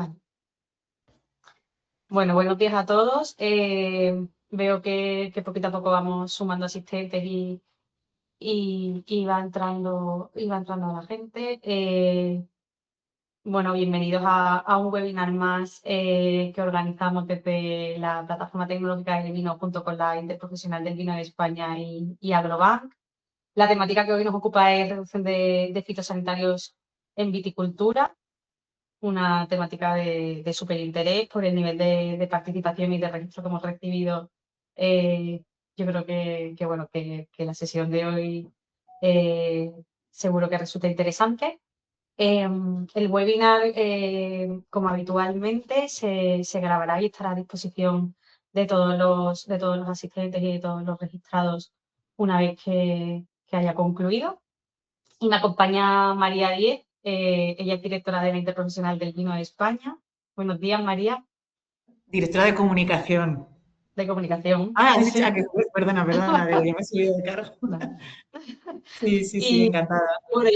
Vale. Bueno, buenos días a todos. Veo que poquito a poco vamos sumando asistentes y va entrando la gente. Bueno, bienvenidos a un webinar más que organizamos desde la Plataforma Tecnológica del Vino junto con la Interprofesional del Vino de España y Agrobank. La temática que hoy nos ocupa es reducción de fitosanitarios en viticultura, una temática de súper interés por el nivel de participación y de registro que hemos recibido. Yo creo bueno, que la sesión de hoy eh, seguro que resulta interesante. El webinar, como habitualmente, se grabará y estará a disposición de todos los asistentes y de todos los registrados una vez que haya concluido. Y me acompaña María Díez, ella es directora de la Interprofesional del Vino de España. Buenos días, María, Directora de comunicación. de comunicación. Ah, Sí, has dicho, sí. que perdona, digo, yo me he subido de cargo. Vale. Sí, sí, sí, Y encantada. bueno,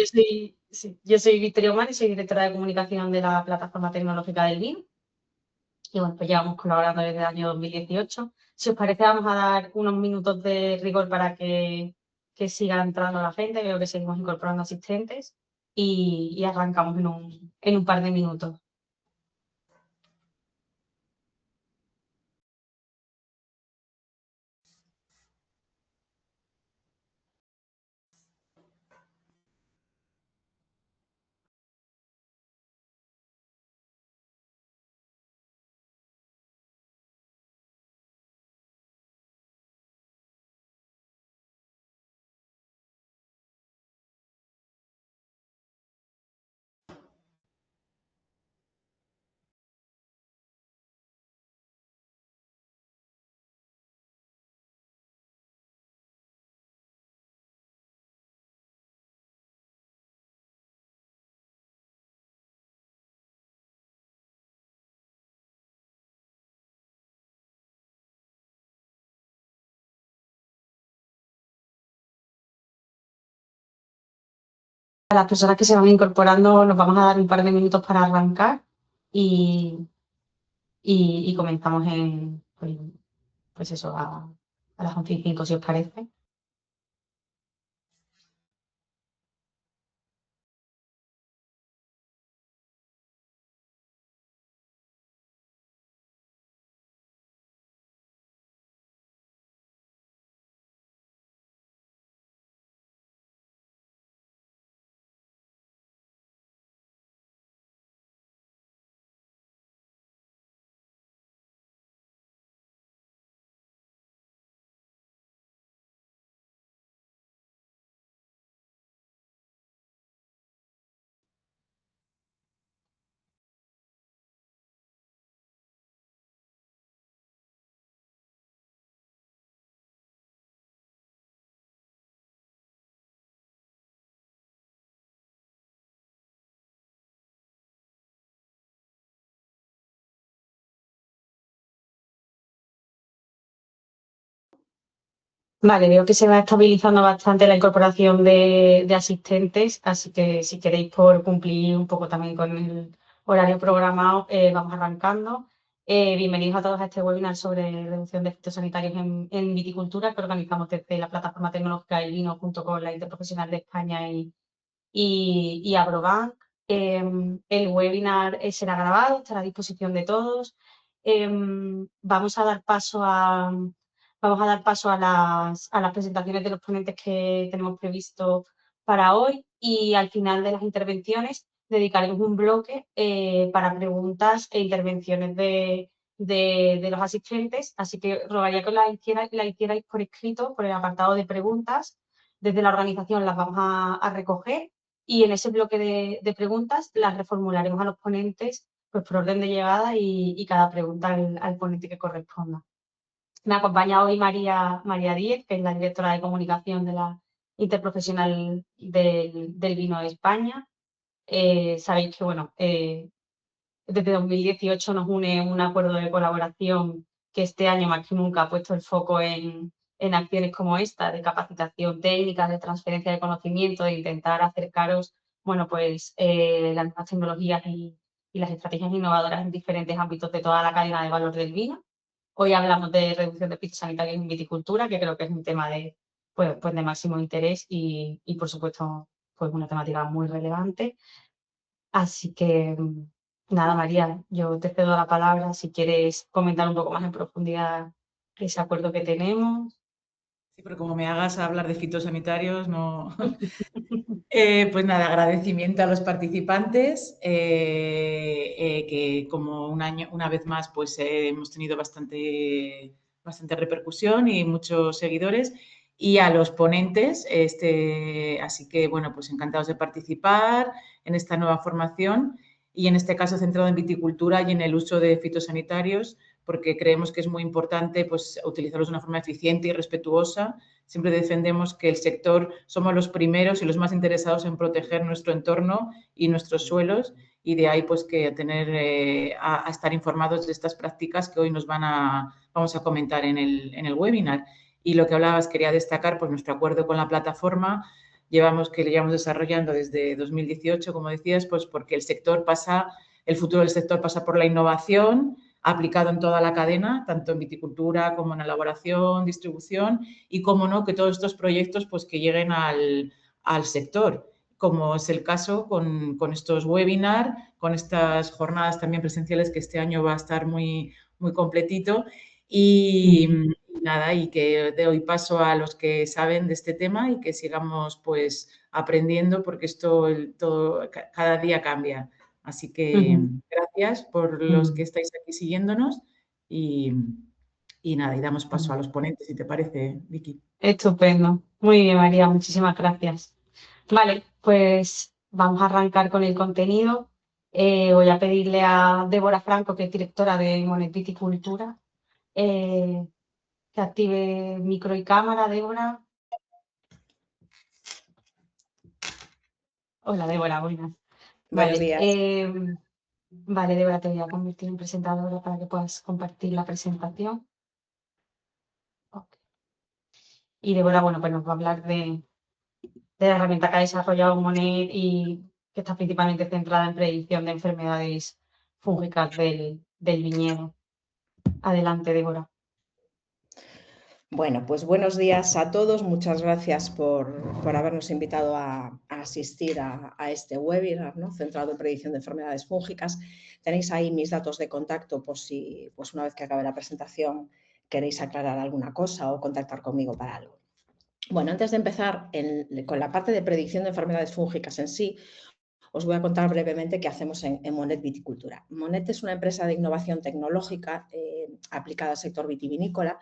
yo soy Victoria Omar y soy directora de comunicación de la Plataforma Tecnológica del Vino. Y bueno, pues llevamos colaborando desde el año 2018. Si os parece, vamos a dar unos minutos de rigor para que siga entrando la gente. Veo que seguimos incorporando asistentes y arrancamos en un par de minutos. A las personas que se van incorporando nos vamos a dar un par de minutos para arrancar y, y comenzamos pues eso, a las 11:05, si os parece. Vale, veo que se va estabilizando bastante la incorporación de asistentes, así que si queréis por cumplir un poco también con el horario programado, vamos arrancando. Bienvenidos a todos a este webinar sobre reducción de fitosanitarios en viticultura que organizamos desde la Plataforma Tecnológica del Vino junto con la Interprofesional de España y Agrobank. El webinar será grabado, estará a disposición de todos. Vamos a dar paso a las presentaciones de los ponentes que tenemos previsto para hoy y al final de las intervenciones dedicaremos un bloque para preguntas e intervenciones de los asistentes, así que rogaría que la hicierais por escrito, por el apartado de preguntas. Desde la organización las vamos a recoger y en ese bloque de preguntas las reformularemos a los ponentes pues, por orden de llegada y cada pregunta al ponente que corresponda. Me acompaña hoy María Díez, que es la directora de comunicación de la Interprofesional del Vino de España. Sabéis que, bueno, desde 2018 nos une un acuerdo de colaboración que este año más que nunca ha puesto el foco en acciones como esta, de capacitación técnica, de transferencia de conocimiento, de intentar acercaros, bueno, pues las nuevas tecnologías y las estrategias innovadoras en diferentes ámbitos de toda la cadena de valor del vino. Hoy hablamos de reducción de fitosanitarios en viticultura, que creo que es un tema de, pues de máximo interés y, por supuesto, pues una temática muy relevante. Así que, nada, María, yo te cedo la palabra si quieres comentar un poco más en profundidad ese acuerdo que tenemos. Sí, pero como me hagas hablar de fitosanitarios, no. Pues nada, agradecimiento a los participantes, que como una vez más, pues hemos tenido bastante repercusión y muchos seguidores, y a los ponentes, así que bueno, pues encantados de participar en esta nueva formación y en este caso centrado en viticultura y en el uso de fitosanitarios, porque creemos que es muy importante pues utilizarlos de una forma eficiente y respetuosa. Siempre defendemos que el sector somos los primeros y los más interesados en proteger nuestro entorno y nuestros suelos, y de ahí pues que a estar informados de estas prácticas que hoy vamos a comentar en el webinar. Y lo que hablabas, quería destacar pues nuestro acuerdo con la plataforma que llevamos desarrollando desde 2018, como decías, pues porque el futuro del sector pasa por la innovación aplicado en toda la cadena, tanto en viticultura como en elaboración, distribución, y cómo no, que todos estos proyectos pues que lleguen al sector, como es el caso con estos webinars, con estas jornadas también presenciales que este año va a estar muy, muy completito. Y nada, y que doy paso a los que saben de este tema y que sigamos pues aprendiendo, porque cada día cambia. Así que gracias por los que estáis aquí siguiéndonos y, y nada, y damos paso a los ponentes, si te parece, Vicky. Estupendo. Muy bien, María, muchísimas gracias. Vale, pues vamos a arrancar con el contenido. Voy a pedirle a Débora Franco, que es directora de Monet Viticultura, que active micro y cámara. Débora. Hola, Débora, buenas. Buenos Vale, días. vale, Débora, te voy a convertir en presentadora para que puedas compartir la presentación. Ok. Y Débora, bueno, pues nos va a hablar de la herramienta que ha desarrollado Monet y que está principalmente centrada en predicción de enfermedades fúngicas del viñedo. Adelante, Débora. Bueno, pues buenos días a todos. Muchas gracias por habernos invitado a asistir a este webinar, ¿no?, centrado en predicción de enfermedades fúngicas. Tenéis ahí mis datos de contacto por si pues una vez que acabe la presentación queréis aclarar alguna cosa o contactar conmigo para algo. Bueno, antes de empezar con la parte de predicción de enfermedades fúngicas en sí, os voy a contar brevemente qué hacemos en Monet Viticultura. Monet es una empresa de innovación tecnológica aplicada al sector vitivinícola.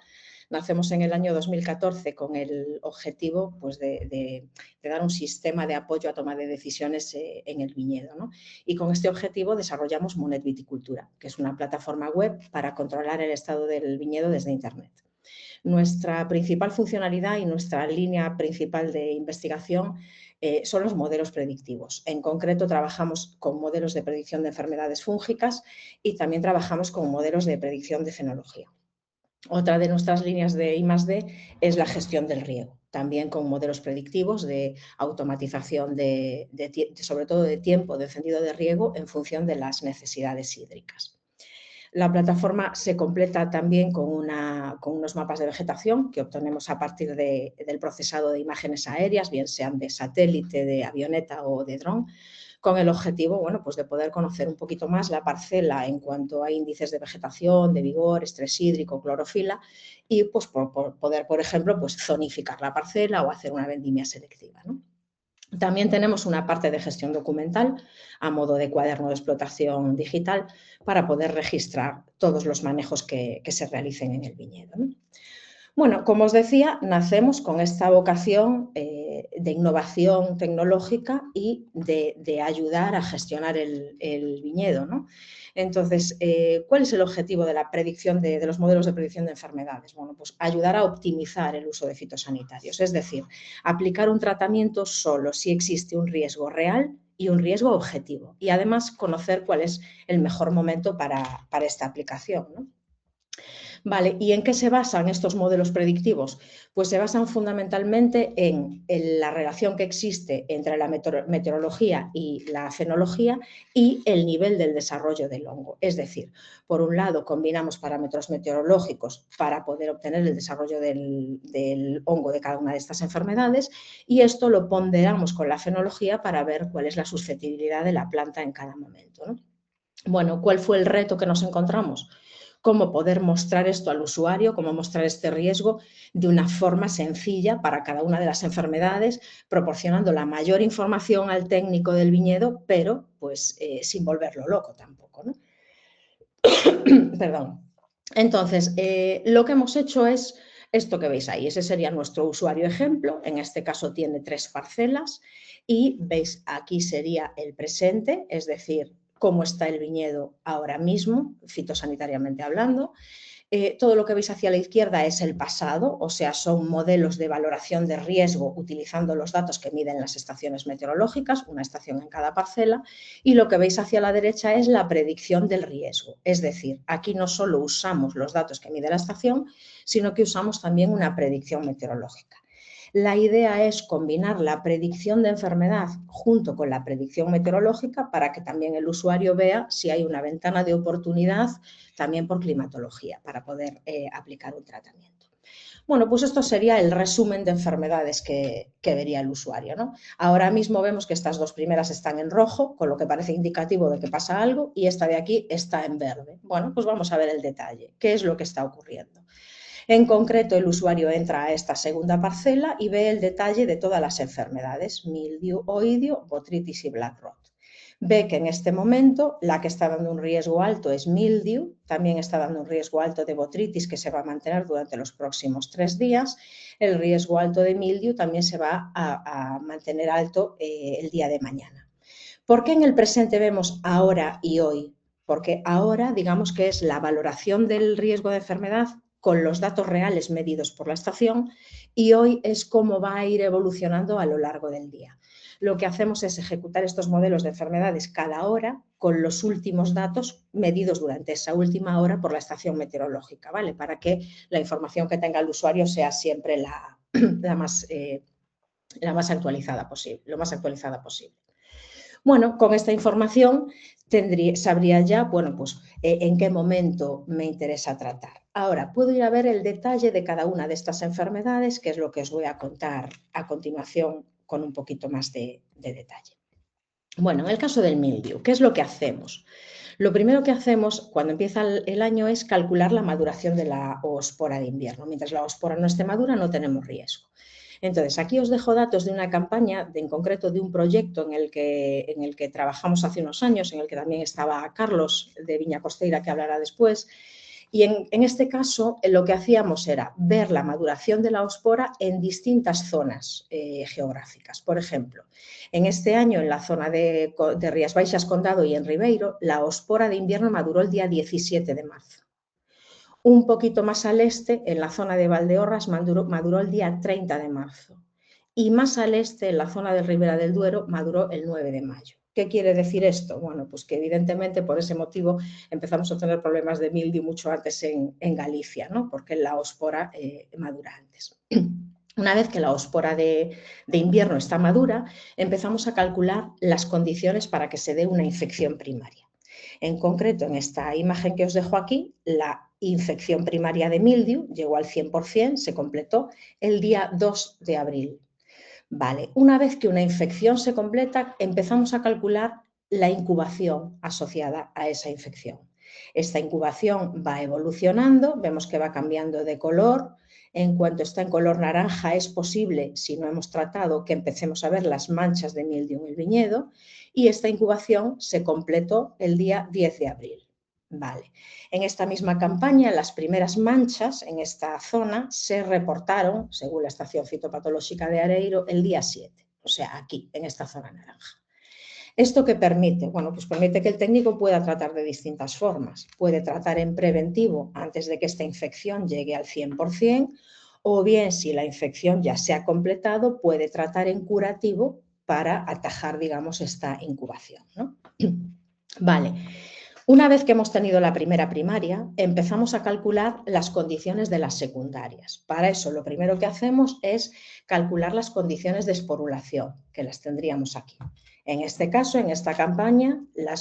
Nacemos en el año 2014 con el objetivo pues, de dar un sistema de apoyo a toma de decisiones en el viñedo, ¿no? Y con este objetivo desarrollamos Monet Viticultura, que es una plataforma web para controlar el estado del viñedo desde Internet. Nuestra principal funcionalidad y nuestra línea principal de investigación son los modelos predictivos. En concreto, trabajamos con modelos de predicción de enfermedades fúngicas y también trabajamos con modelos de predicción de fenología. Otra de nuestras líneas de I+D es la gestión del riego, también con modelos predictivos de automatización, sobre todo de tiempo de encendido de riego en función de las necesidades hídricas. La plataforma se completa también con unos mapas de vegetación que obtenemos a partir del procesado de imágenes aéreas, bien sean de satélite, de avioneta o de dron, con el objetivo, bueno, pues de poder conocer un poquito más la parcela en cuanto a índices de vegetación, de vigor, estrés hídrico, clorofila, y pues por poder, por ejemplo, pues zonificar la parcela o hacer una vendimia selectiva, ¿no? También tenemos una parte de gestión documental a modo de cuaderno de explotación digital para poder registrar todos los manejos que se realicen en el viñedo, ¿no? Bueno, como os decía, nacemos con esta vocación de innovación tecnológica y de ayudar a gestionar el viñedo, ¿no? Entonces, ¿cuál es el objetivo de la predicción de los modelos de predicción de enfermedades? Bueno, pues ayudar a optimizar el uso de fitosanitarios, es decir, aplicar un tratamiento solo si existe un riesgo real y un riesgo objetivo, y además conocer cuál es el mejor momento para esta aplicación, ¿no? Vale, ¿y en qué se basan estos modelos predictivos? Pues se basan fundamentalmente en la relación que existe entre la meteorología y la fenología y el nivel del desarrollo del hongo. Es decir, por un lado combinamos parámetros meteorológicos para poder obtener el desarrollo del hongo de cada una de estas enfermedades y esto lo ponderamos con la fenología para ver cuál es la susceptibilidad de la planta en cada momento, ¿no? Bueno, ¿cuál fue el reto que nos encontramos? Cómo poder mostrar esto al usuario, cómo mostrar este riesgo de una forma sencilla para cada una de las enfermedades, proporcionando la mayor información al técnico del viñedo, pero pues sin volverlo loco tampoco, ¿no? Perdón. Entonces, lo que hemos hecho es esto que veis ahí. Ese sería nuestro usuario ejemplo. En este caso tiene 3 parcelas y veis aquí sería el presente, es decir, cómo está el viñedo ahora mismo, fitosanitariamente hablando. Todo lo que veis hacia la izquierda es el pasado, o sea, son modelos de valoración de riesgo utilizando los datos que miden las estaciones meteorológicas, una estación en cada parcela, y lo que veis hacia la derecha es la predicción del riesgo. Es decir, aquí no solo usamos los datos que mide la estación, sino que usamos también una predicción meteorológica. La idea es combinar la predicción de enfermedad junto con la predicción meteorológica para que también el usuario vea si hay una ventana de oportunidad también por climatología para poder aplicar un tratamiento. Bueno, pues esto sería el resumen de enfermedades que vería el usuario, ¿no? Ahora mismo vemos que estas 2 primeras están en rojo, con lo que parece indicativo de que pasa algo, y esta de aquí está en verde. Bueno, pues vamos a ver el detalle. ¿Qué es lo que está ocurriendo? En concreto, el usuario entra a esta segunda parcela y ve el detalle de todas las enfermedades, mildiu, oidio, botrytis y black rot. Ve que en este momento la que está dando un riesgo alto es mildiu, también está dando un riesgo alto de botrytis que se va a mantener durante los próximos 3 días. El riesgo alto de mildiu también se va a mantener alto el día de mañana. ¿Por qué en el presente vemos ahora y hoy? Porque ahora, digamos que es la valoración del riesgo de enfermedad con los datos reales medidos por la estación y hoy es cómo va a ir evolucionando a lo largo del día. Lo que hacemos es ejecutar estos modelos de enfermedades cada hora con los últimos datos medidos durante esa última hora por la estación meteorológica, ¿vale? Para que la información que tenga el usuario sea siempre la más actualizada posible, lo más actualizada posible. Bueno, con esta información sabría ya, bueno, pues en qué momento me interesa tratar. Ahora, puedo ir a ver el detalle de cada una de estas enfermedades, que es lo que os voy a contar a continuación con un poquito más de detalle. Bueno, en el caso del mildiu, ¿qué es lo que hacemos? Lo primero que hacemos cuando empieza el año es calcular la maduración de la oospora de invierno. Mientras la oospora no esté madura, no tenemos riesgo. Entonces, aquí os dejo datos de una campaña, en concreto de un proyecto en el que trabajamos hace unos años, en el que también estaba Carlos de Viña Costeira, que hablará después. Y en este caso, lo que hacíamos era ver la maduración de la oospora en distintas zonas geográficas. Por ejemplo, en este año, en la zona de Rías Baixas, Condado y en Ribeiro, la oospora de invierno maduró el día 17 de marzo. Un poquito más al este, en la zona de Valdeorras, maduró el día 30 de marzo. Y más al este, en la zona de Ribera del Duero, maduró el 9 de mayo. ¿Qué quiere decir esto? Bueno, pues que evidentemente por ese motivo empezamos a tener problemas de mildiu mucho antes en Galicia, ¿no? Porque la oospora madura antes. Una vez que la oospora de invierno está madura, empezamos a calcular las condiciones para que se dé una infección primaria. En concreto, en esta imagen que os dejo aquí, la infección primaria de mildiu llegó al 100%, se completó el día 2 de abril. Vale, una vez que una infección se completa, empezamos a calcular la incubación asociada a esa infección. Esta incubación va evolucionando, vemos que va cambiando de color. En cuanto está en color naranja, es posible, si no hemos tratado, que empecemos a ver las manchas de mildiu en el viñedo y esta incubación se completó el día 10 de abril. Vale. En esta misma campaña, las primeras manchas en esta zona se reportaron, según la estación fitopatológica de Areiro, el día 7, o sea, aquí, en esta zona naranja. ¿Esto qué permite? Bueno, pues permite que el técnico pueda tratar de distintas formas. Puede tratar en preventivo antes de que esta infección llegue al 100%, o bien, si la infección ya se ha completado, puede tratar en curativo para atajar, digamos, esta incubación, ¿no? Vale. Una vez que hemos tenido la primera primaria, empezamos a calcular las condiciones de las secundarias. Para eso, lo primero que hacemos es calcular las condiciones de esporulación, que las tendríamos aquí. En este caso, en esta campaña, la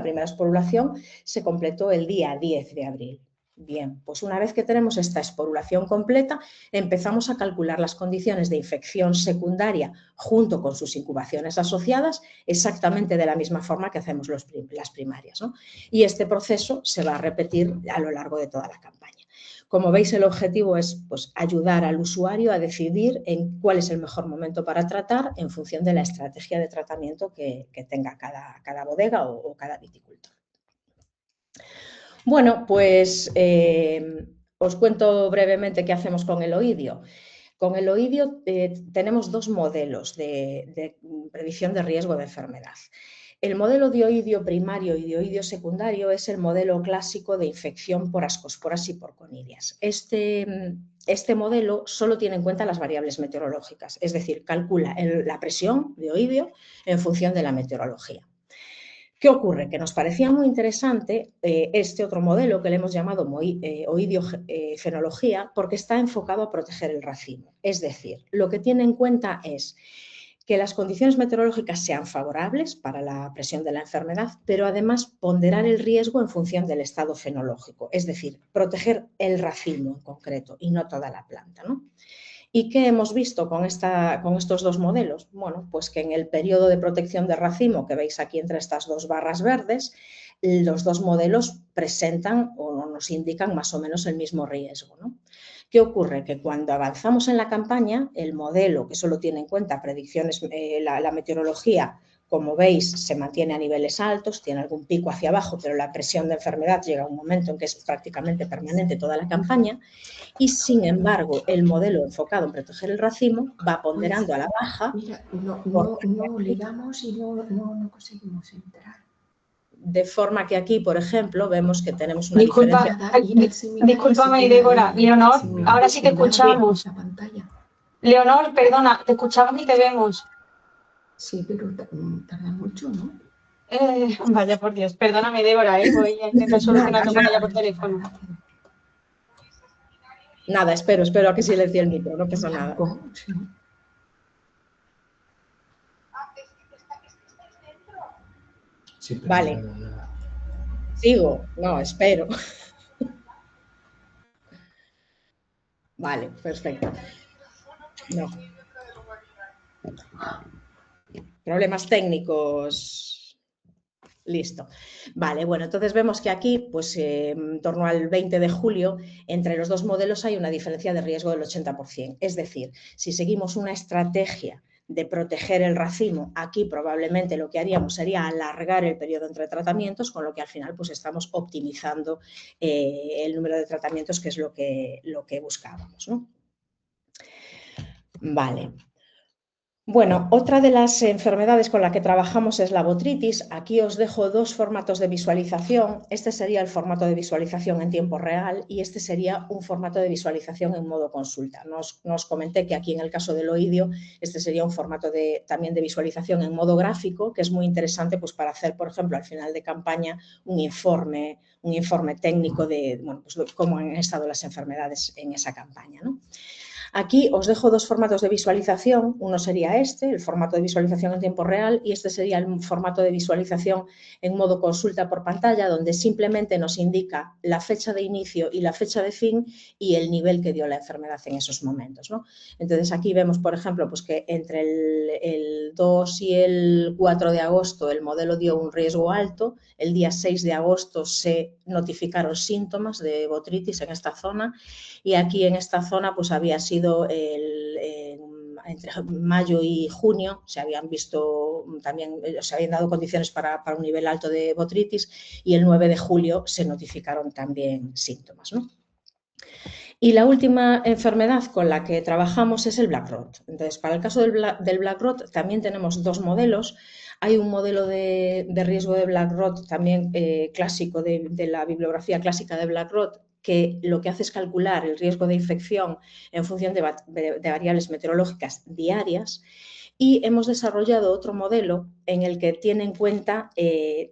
primera esporulación se completó el día 10 de abril. Bien, pues una vez que tenemos esta esporulación completa, empezamos a calcular las condiciones de infección secundaria junto con sus incubaciones asociadas, exactamente de la misma forma que hacemos las primarias, ¿no? Y este proceso se va a repetir a lo largo de toda la campaña. Como veis, el objetivo es pues, ayudar al usuario a decidir en cuál es el mejor momento para tratar en función de la estrategia de tratamiento que tenga cada bodega o cada viticultor. Bueno, pues os cuento brevemente qué hacemos con el oidio. Con el oidio tenemos dos modelos de predicción de riesgo de enfermedad. El modelo de oidio primario y de oidio secundario es el modelo clásico de infección por ascosporas y por conidias. Este modelo solo tiene en cuenta las variables meteorológicas, es decir, calcula la presión de oidio en función de la meteorología. ¿Qué ocurre? Que nos parecía muy interesante este otro modelo que le hemos llamado oidiofenología porque está enfocado a proteger el racimo. Es decir, lo que tiene en cuenta es que las condiciones meteorológicas sean favorables para la presión de la enfermedad, pero además ponderar el riesgo en función del estado fenológico, es decir, proteger el racimo en concreto y no toda la planta, ¿no? ¿Y qué hemos visto con estos dos modelos? Bueno, pues que en el periodo de protección de racimo que veis aquí entre estas dos barras verdes, los dos modelos presentan o nos indican más o menos el mismo riesgo, ¿no? ¿Qué ocurre? Que cuando avanzamos en la campaña, el modelo que solo tiene en cuenta predicciones, la meteorología, como veis, se mantiene a niveles altos, tiene algún pico hacia abajo, pero la presión de enfermedad llega a un momento en que es prácticamente permanente toda la campaña y, sin embargo, el modelo enfocado en proteger el racimo va ponderando a la baja. Mira, no ligamos y no conseguimos entrar. De forma que aquí, por ejemplo, vemos que tenemos una diferencia. Discúlpame, Débora. Leonor, ahora sí te escuchamos. Leonor, perdona, te escuchamos y te vemos. Sí, pero tarda mucho, ¿no? Vaya por Dios, perdóname, Débora, voy a intentar solucionarlo con ella por teléfono. Nada, espero a que silencie el micro, no pasa nada. Sí, vale. Sigo, no, espero. Vale, perfecto. No. Problemas técnicos. Listo. Vale, bueno, entonces vemos que aquí, pues en torno al 20 de julio, entre los dos modelos hay una diferencia de riesgo del 80%. Es decir, si seguimos una estrategia de proteger el racimo, aquí probablemente lo que haríamos sería alargar el periodo entre tratamientos, con lo que al final pues estamos optimizando el número de tratamientos, que es lo que buscábamos, ¿no? Vale. Bueno, otra de las enfermedades con la que trabajamos es la botritis. Aquí os dejo dos formatos de visualización. Este sería el formato de visualización en tiempo real y este sería un formato de visualización en modo consulta. Nos comenté que aquí en el caso del oidio, este sería un formato también de visualización en modo gráfico, que es muy interesante pues, para hacer, por ejemplo, al final de campaña un informe técnico de bueno, pues, cómo han estado las enfermedades en esa campaña, ¿no? Aquí os dejo dos formatos de visualización. Uno sería el formato de visualización en tiempo real, y este sería el formato de visualización en modo consulta por pantalla, donde simplemente nos indica la fecha de inicio y la fecha de fin y el nivel que dio la enfermedad en esos momentos, ¿no? Entonces aquí vemos, por ejemplo, pues que entre el 2 y el 4 de agosto el modelo dio un riesgo alto. El día 6 de agosto se notificaron síntomas de botritis en esta zona, y aquí en esta zona pues había sido entre mayo y junio se habían visto también, se habían dado condiciones para un nivel alto de botritis, y el 9 de julio se notificaron también síntomas, ¿no? Y la última enfermedad con la que trabajamos es el Black Rot. Entonces, para el caso del Black Rot también tenemos dos modelos. Hay un modelo de riesgo de Black Rot también clásico, de la bibliografía clásica de Black Rot, que lo que hace es calcular el riesgo de infección en función de variables meteorológicas diarias. Y hemos desarrollado otro modelo en el que tiene en cuenta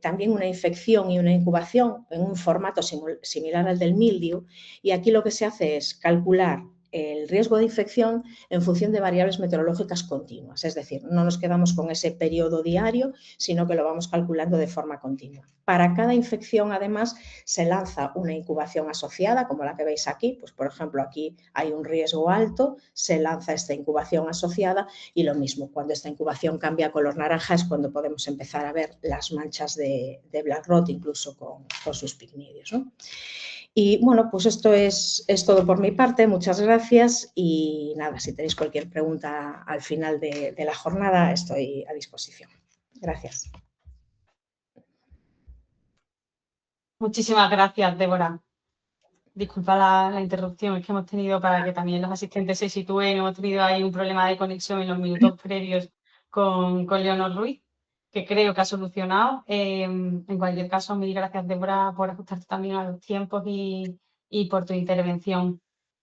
también una infección y una incubación en un formato similar al del mildiu, y aquí lo que se hace es calcular el riesgo de infección en función de variables meteorológicas continuas, es decir, no nos quedamos con ese periodo diario, sino que lo vamos calculando de forma continua. Para cada infección, además, se lanza una incubación asociada, como la que veis aquí, pues por ejemplo aquí hay un riesgo alto, se lanza esta incubación asociada y lo mismo, cuando esta incubación cambia a color naranja es cuando podemos empezar a ver las manchas de black rot, incluso con sus picnidios, ¿no? Y bueno, pues esto es todo por mi parte. Muchas gracias y nada, si tenéis cualquier pregunta al final de la jornada, estoy a disposición. Gracias. Muchísimas gracias, Débora. Disculpa la interrupción, es que hemos tenido, para que también los asistentes se sitúen, hemos tenido ahí un problema de conexión en los minutos previos con Leonor Ruiz, que creo que ha solucionado. En cualquier caso, mil gracias, Débora, por ajustarte también a los tiempos y por tu intervención.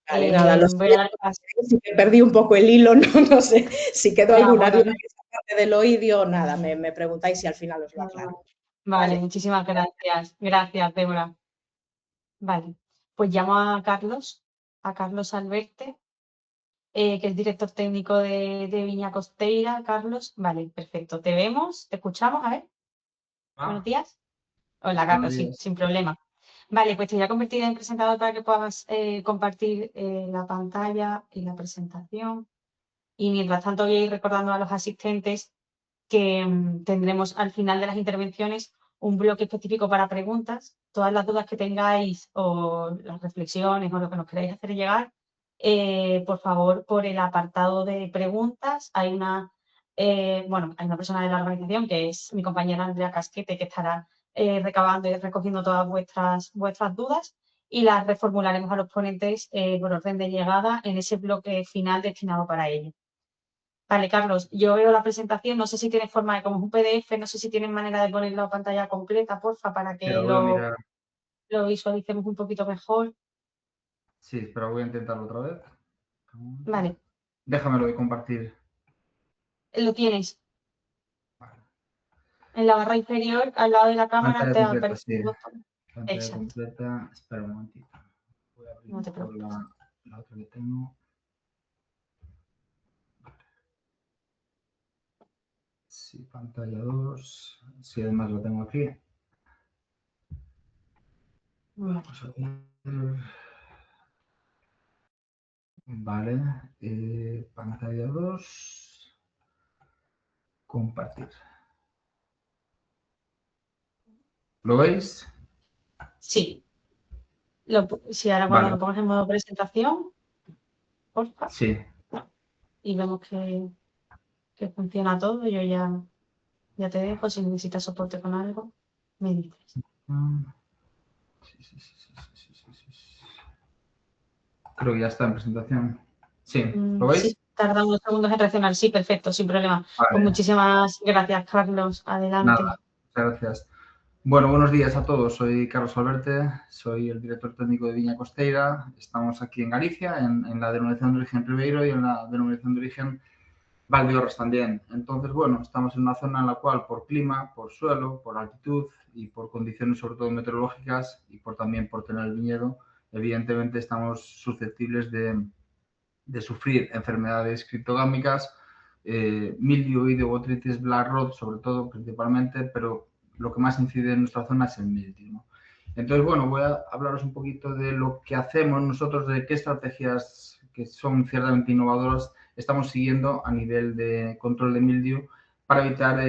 Vale, nada, lo Voy a dar si me perdí un poco el hilo, no sé si quedó alguna bueno, duda en esa parte del oído, nada, me preguntáis y al final os lo aclaro. Vale, muchísimas gracias. Gracias, Débora. Vale, pues llamo a Carlos Alberte, que es director técnico de Viña Costeira. Carlos, vale, perfecto. Te vemos, te escuchamos, a ver. Buenos días. Hola, Carlos, sí, sin problema. Vale, pues te voy a convertir en presentador para que puedas compartir la pantalla y la presentación. Y mientras tanto voy a ir recordando a los asistentes que tendremos al final de las intervenciones un bloque específico para preguntas. Todas las dudas que tengáis o las reflexiones o lo que nos queráis hacer llegar, por favor, por el apartado de preguntas. Hay una persona de la organización que es mi compañera Andrea Casquete, que estará recabando y recogiendo todas vuestras dudas y las reformularemos a los ponentes por orden de llegada en ese bloque final destinado para ello. Vale, Carlos, yo veo la presentación, no sé si tienes forma de, como es un PDF, no sé si tienes manera de poner la pantalla completa, porfa, para que lo visualicemos un poquito mejor. Sí, espera, voy a intentarlo otra vez. Vale. Déjamelo de compartir. Lo tienes. Vale. En la barra inferior, al lado de la cámara, Pantalla te completa, aparece sí. un botón. Pantalla Exacto. completa. Espera un momentito. Voy a abrir No te preocupes. la otra que tengo. Sí, pantalla 2. Sí, además lo tengo aquí. Vamos a ver. Vale. Pantalla 2. Compartir. ¿Lo veis? Sí. Si ahora cuando lo pongas en modo presentación, porfa. Sí. Y vemos que funciona todo, yo ya te dejo. Si necesitas soporte con algo, me dices. Sí. Creo que ya está en presentación. Sí, ¿lo veis? Sí, tarda unos segundos en reaccionar. Sí, perfecto, sin problema. Vale. Pues muchísimas gracias, Carlos. Adelante. Nada, muchas gracias. Bueno, buenos días a todos. Soy Carlos Alberte, soy el director técnico de Viña Costeira. Estamos aquí en Galicia, en la denominación de origen Ribeiro y en la denominación de origen Valdeorras también. Entonces, bueno, estamos en una zona en la cual por clima, por suelo, por altitud y por condiciones sobre todo meteorológicas y también por tener el viñedo, evidentemente estamos susceptibles de sufrir enfermedades criptogámicas, mildiu, oídio, botrytis, black rot, sobre todo, principalmente, pero lo que más incide en nuestra zona es el mildiu, ¿no? Entonces, bueno, voy a hablaros un poquito de lo que hacemos nosotros, de qué estrategias que son ciertamente innovadoras estamos siguiendo a nivel de control de mildiu para evitar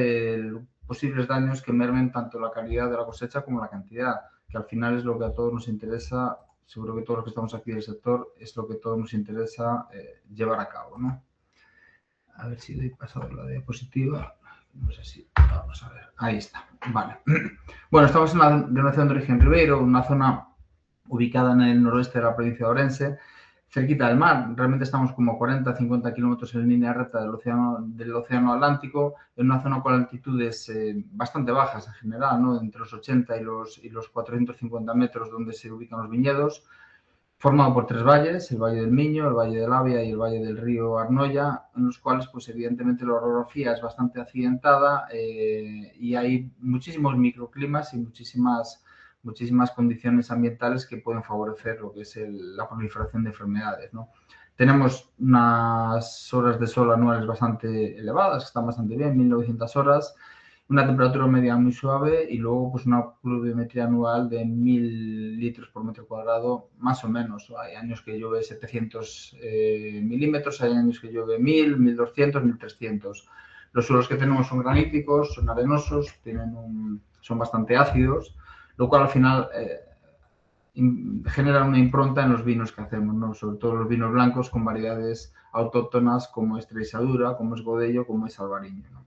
posibles daños que mermen tanto la calidad de la cosecha como la cantidad, que al final es lo que a todos nos interesa. Seguro que todos los que estamos aquí del sector es lo que todos nos interesa llevar a cabo, ¿no? A ver si he pasado la diapositiva. No sé si... Vamos a ver. Ahí está. Vale. Bueno, estamos en la denominación de origen Ribeiro, una zona ubicada en el noroeste de la provincia de Ourense, cerquita del mar. Realmente estamos como 40-50 kilómetros en línea recta del océano Atlántico, en una zona con altitudes bastante bajas en general, ¿no? Entre los 80 y los 450 metros donde se ubican los viñedos. formado por 3 valles, el Valle del Miño, el Valle del Avia y el Valle del Río Arnoya, en los cuales, pues evidentemente, la orografía es bastante accidentada y hay muchísimos microclimas y muchísimas condiciones ambientales que pueden favorecer lo que es la proliferación de enfermedades, ¿no? Tenemos unas horas de sol anuales bastante elevadas, que están bastante bien, 1900 horas, una temperatura media muy suave y luego pues una pluviometría anual de 1000 litros por metro cuadrado, más o menos. Hay años que llueve 700 milímetros, hay años que llueve 1000, 1200, 1300. Los suelos que tenemos son graníticos, son arenosos, son bastante ácidos, lo cual al final genera una impronta en los vinos que hacemos, ¿no? Sobre todo los vinos blancos con variedades autóctonas como es Treixadura, como es Godello, como es Albariño, ¿no?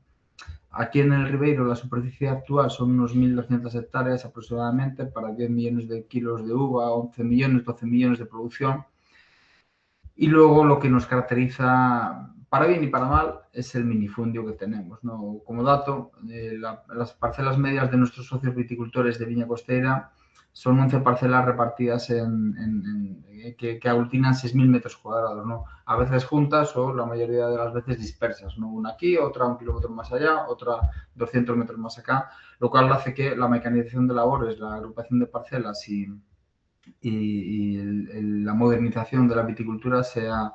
Aquí en el Ribeiro la superficie actual son unos 1.200 hectáreas aproximadamente para 10 millones de kilos de uva, 11 millones, 12 millones de producción. Y luego lo que nos caracteriza, para bien y para mal, es el minifundio que tenemos, ¿no? Como dato, las parcelas medias de nuestros socios viticultores de Viña Costeira son 11 parcelas repartidas que aglutinan 6.000 metros cuadrados, ¿no? A veces juntas o la mayoría de las veces dispersas, ¿no? Una aquí, otra 1 kilómetro más allá, otra 200 metros más acá, lo cual hace que la mecanización de labores, la agrupación de parcelas y la modernización de la viticultura sea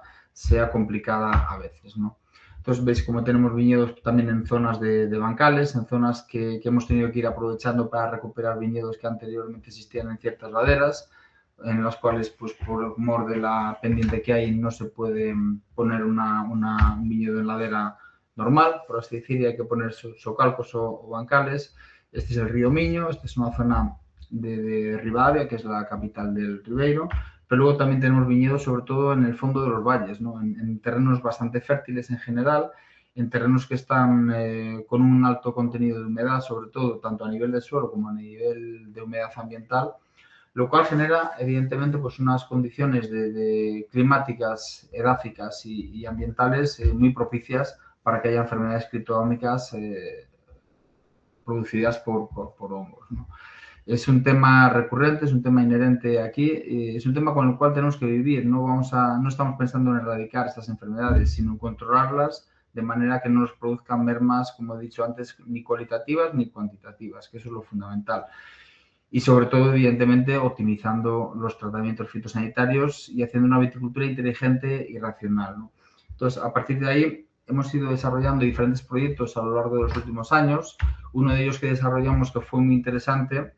complicada a veces, ¿no? Entonces veis como tenemos viñedos también en zonas de bancales, en zonas que hemos tenido que ir aprovechando para recuperar viñedos que anteriormente existían en ciertas laderas, en las cuales, pues por mor de la pendiente que hay, no se puede poner un viñedo en ladera normal, por así decir, y hay que poner socalcos o bancales. Este es el río Miño, esta es una zona de Ribadavia, que es la capital del Ribeiro, pero luego también tenemos viñedos sobre todo en el fondo de los valles, ¿no? En terrenos bastante fértiles en general, en terrenos que están con un alto contenido de humedad, sobre todo tanto a nivel de suelo como a nivel de humedad ambiental, lo cual genera evidentemente pues unas condiciones climáticas, edáficas y ambientales muy propicias para que haya enfermedades criptodómicas producidas por hongos, ¿no? Es un tema recurrente, es un tema inherente aquí, es un tema con el cual tenemos que vivir. No estamos pensando en erradicar estas enfermedades, sino en controlarlas de manera que no nos produzcan mermas, como he dicho antes, ni cualitativas ni cuantitativas, que eso es lo fundamental. Y sobre todo, evidentemente, optimizando los tratamientos fitosanitarios y haciendo una viticultura inteligente y racional, ¿no? Entonces, a partir de ahí, hemos ido desarrollando diferentes proyectos a lo largo de los últimos años. Uno de ellos que desarrollamos, que fue muy interesante,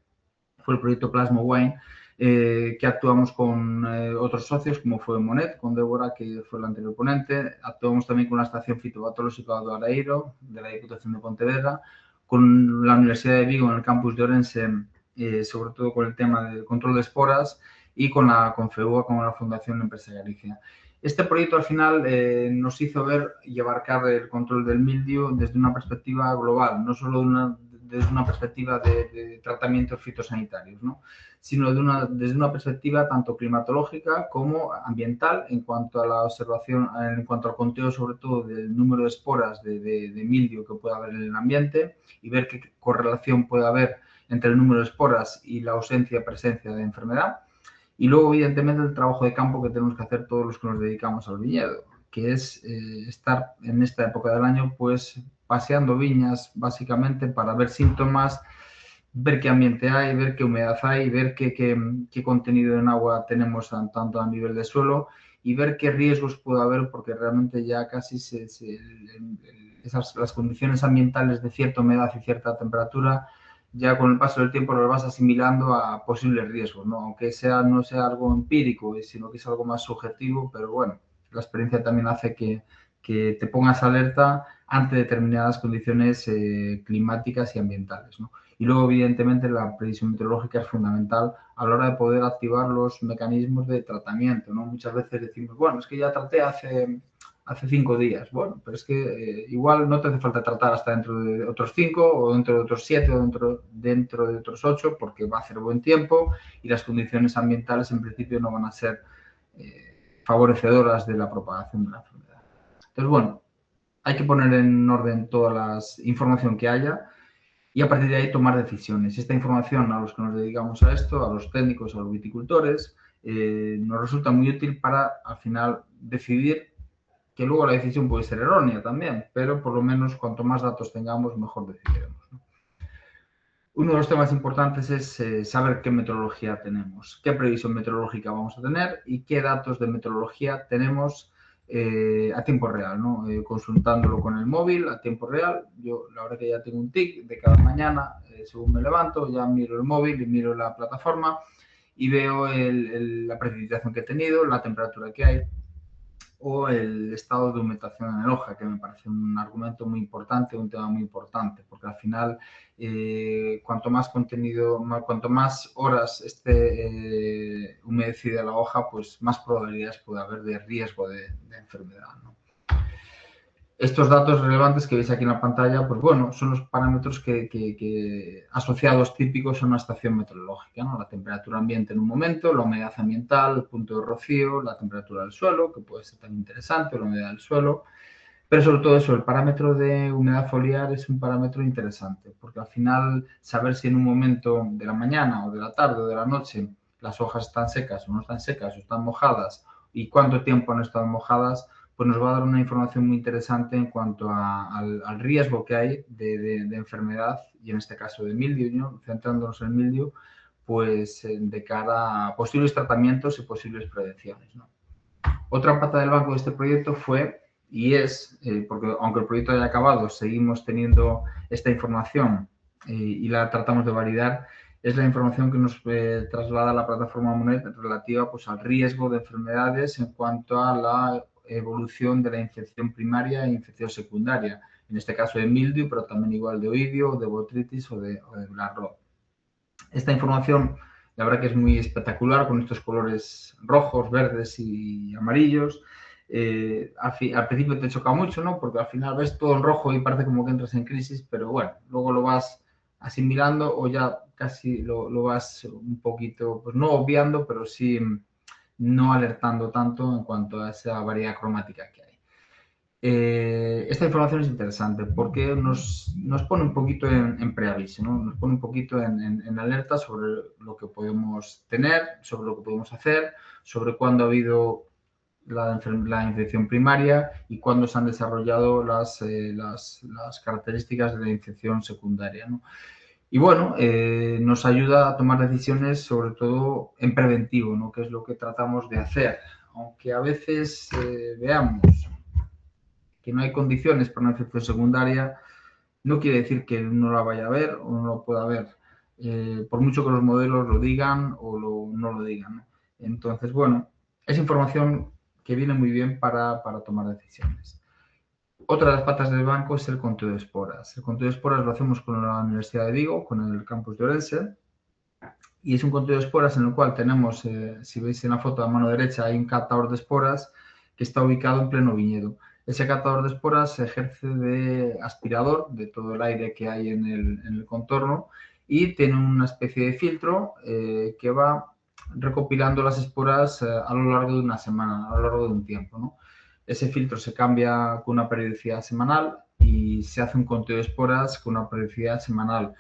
fue el proyecto Plasmo Wine, que actuamos con otros socios, como fue Monet, con Débora, que fue el anterior ponente. Actuamos también con la estación fitobatológica de Araíro, de la Diputación de Pontevedra, con la Universidad de Vigo en el campus de Orense, sobre todo con el tema del control de esporas, y con la Confeua, con la Fundación Empresa Galicia. Este proyecto al final nos hizo ver y abarcar el control del mildio desde una perspectiva global, no solo desde una perspectiva de tratamientos fitosanitarios, ¿no? Sino desde una perspectiva tanto climatológica como ambiental en cuanto a la observación, en cuanto al conteo sobre todo del número de esporas de mildio que puede haber en el ambiente y ver qué correlación puede haber entre el número de esporas y la ausencia o presencia de enfermedad. Y luego, evidentemente, el trabajo de campo que tenemos que hacer todos los que nos dedicamos al viñedo, que es estar en esta época del año, pues paseando viñas, básicamente, para ver síntomas, ver qué ambiente hay, ver qué humedad hay, ver qué contenido en agua tenemos tanto a nivel de suelo y ver qué riesgos puede haber, porque realmente ya casi las condiciones ambientales de cierta humedad y cierta temperatura, ya con el paso del tiempo lo vas asimilando a posibles riesgos, ¿no? Aunque no sea algo empírico, sino que es algo más subjetivo, pero bueno, la experiencia también hace que te pongas alerta ante determinadas condiciones climáticas y ambientales, ¿no? Y luego, evidentemente, la previsión meteorológica es fundamental a la hora de poder activar los mecanismos de tratamiento, ¿no? Muchas veces decimos, bueno, es que ya traté hace 5 días. Bueno, pero es que igual no te hace falta tratar hasta dentro de otros 5 o dentro de otros 7 o dentro de otros 8 porque va a hacer buen tiempo y las condiciones ambientales en principio no van a ser favorecedoras de la propagación de la enfermedad. Entonces, bueno, hay que poner en orden toda la información que haya y a partir de ahí tomar decisiones. Esta información a los que nos dedicamos a esto, a los técnicos, a los viticultores, nos resulta muy útil para, al final, decidir, que luego la decisión puede ser errónea también, pero por lo menos cuanto más datos tengamos, mejor decidiremos, ¿no? Uno de los temas importantes es saber qué meteorología tenemos, qué previsión meteorológica vamos a tener y qué datos de meteorología tenemos a tiempo real, ¿no? Consultándolo con el móvil a tiempo real. Yo la verdad que ya tengo un tic de cada mañana, según me levanto, ya miro el móvil y miro la plataforma y veo la precipitación que he tenido, la temperatura que hay o el estado de humectación en el hoja, que me parece un argumento muy importante, un tema muy importante, porque al final cuanto más contenido, cuanto más horas esté humedecida la hoja, pues más probabilidades puede haber de riesgo de enfermedad, ¿no? Estos datos relevantes que veis aquí en la pantalla, pues bueno, son los parámetros que asociados típicos a una estación meteorológica, ¿no? La temperatura ambiente en un momento, la humedad ambiental, el punto de rocío, la temperatura del suelo, que puede ser tan interesante, la humedad del suelo, pero sobre todo eso, el parámetro de humedad foliar es un parámetro interesante, porque al final saber si en un momento de la mañana o de la tarde o de la noche las hojas están secas o no están secas o están mojadas y cuánto tiempo han estado mojadas, pues nos va a dar una información muy interesante en cuanto al riesgo que hay de enfermedad, y en este caso de mildiu, ¿no? Centrándonos en el mildiu, pues de cara a posibles tratamientos y posibles prevenciones, ¿no? Otra pata del banco de este proyecto fue, y es, porque aunque el proyecto haya acabado, seguimos teniendo esta información y la tratamos de validar, es la información que nos traslada la plataforma Monet relativa, pues, al riesgo de enfermedades en cuanto a la evolución de la infección primaria e infección secundaria, en este caso de mildiu, pero también igual de oidio, de botritis o de black rot. Esta información, la verdad que es muy espectacular, con estos colores rojos, verdes y amarillos. Al principio te choca mucho, ¿no? Porque al final ves todo en rojo y parece como que entras en crisis, pero bueno, luego lo vas asimilando o ya casi lo vas un poquito, pues no obviando, pero sí no alertando tanto en cuanto a esa variedad cromática que hay. Esta información es interesante porque nos pone un poquito en preaviso, ¿no? Nos pone un poquito en alerta sobre lo que podemos tener, sobre lo que podemos hacer, sobre cuándo ha habido la infección primaria y cuándo se han desarrollado las características de la infección secundaria, ¿no? Y bueno, nos ayuda a tomar decisiones sobre todo en preventivo, ¿no? Que es lo que tratamos de hacer. Aunque a veces veamos que no hay condiciones para una infección secundaria, no quiere decir que no la vaya a ver o no lo pueda ver, por mucho que los modelos lo digan o no lo digan, ¿no? Entonces, bueno, es información que viene muy bien para tomar decisiones. Otra de las patas del banco es el conteo de esporas. El conteo de esporas lo hacemos con la Universidad de Vigo, con el campus de Orense, y es un conteo de esporas en el cual tenemos, si veis en la foto a mano derecha, hay un catador de esporas que está ubicado en pleno viñedo. Ese catador de esporas se ejerce de aspirador de todo el aire que hay en el contorno y tiene una especie de filtro que va recopilando las esporas a lo largo de una semana, a lo largo de un tiempo, ¿no? Ese filtro se cambia con una periodicidad semanal y se hace un conteo de esporas con una periodicidad semanal.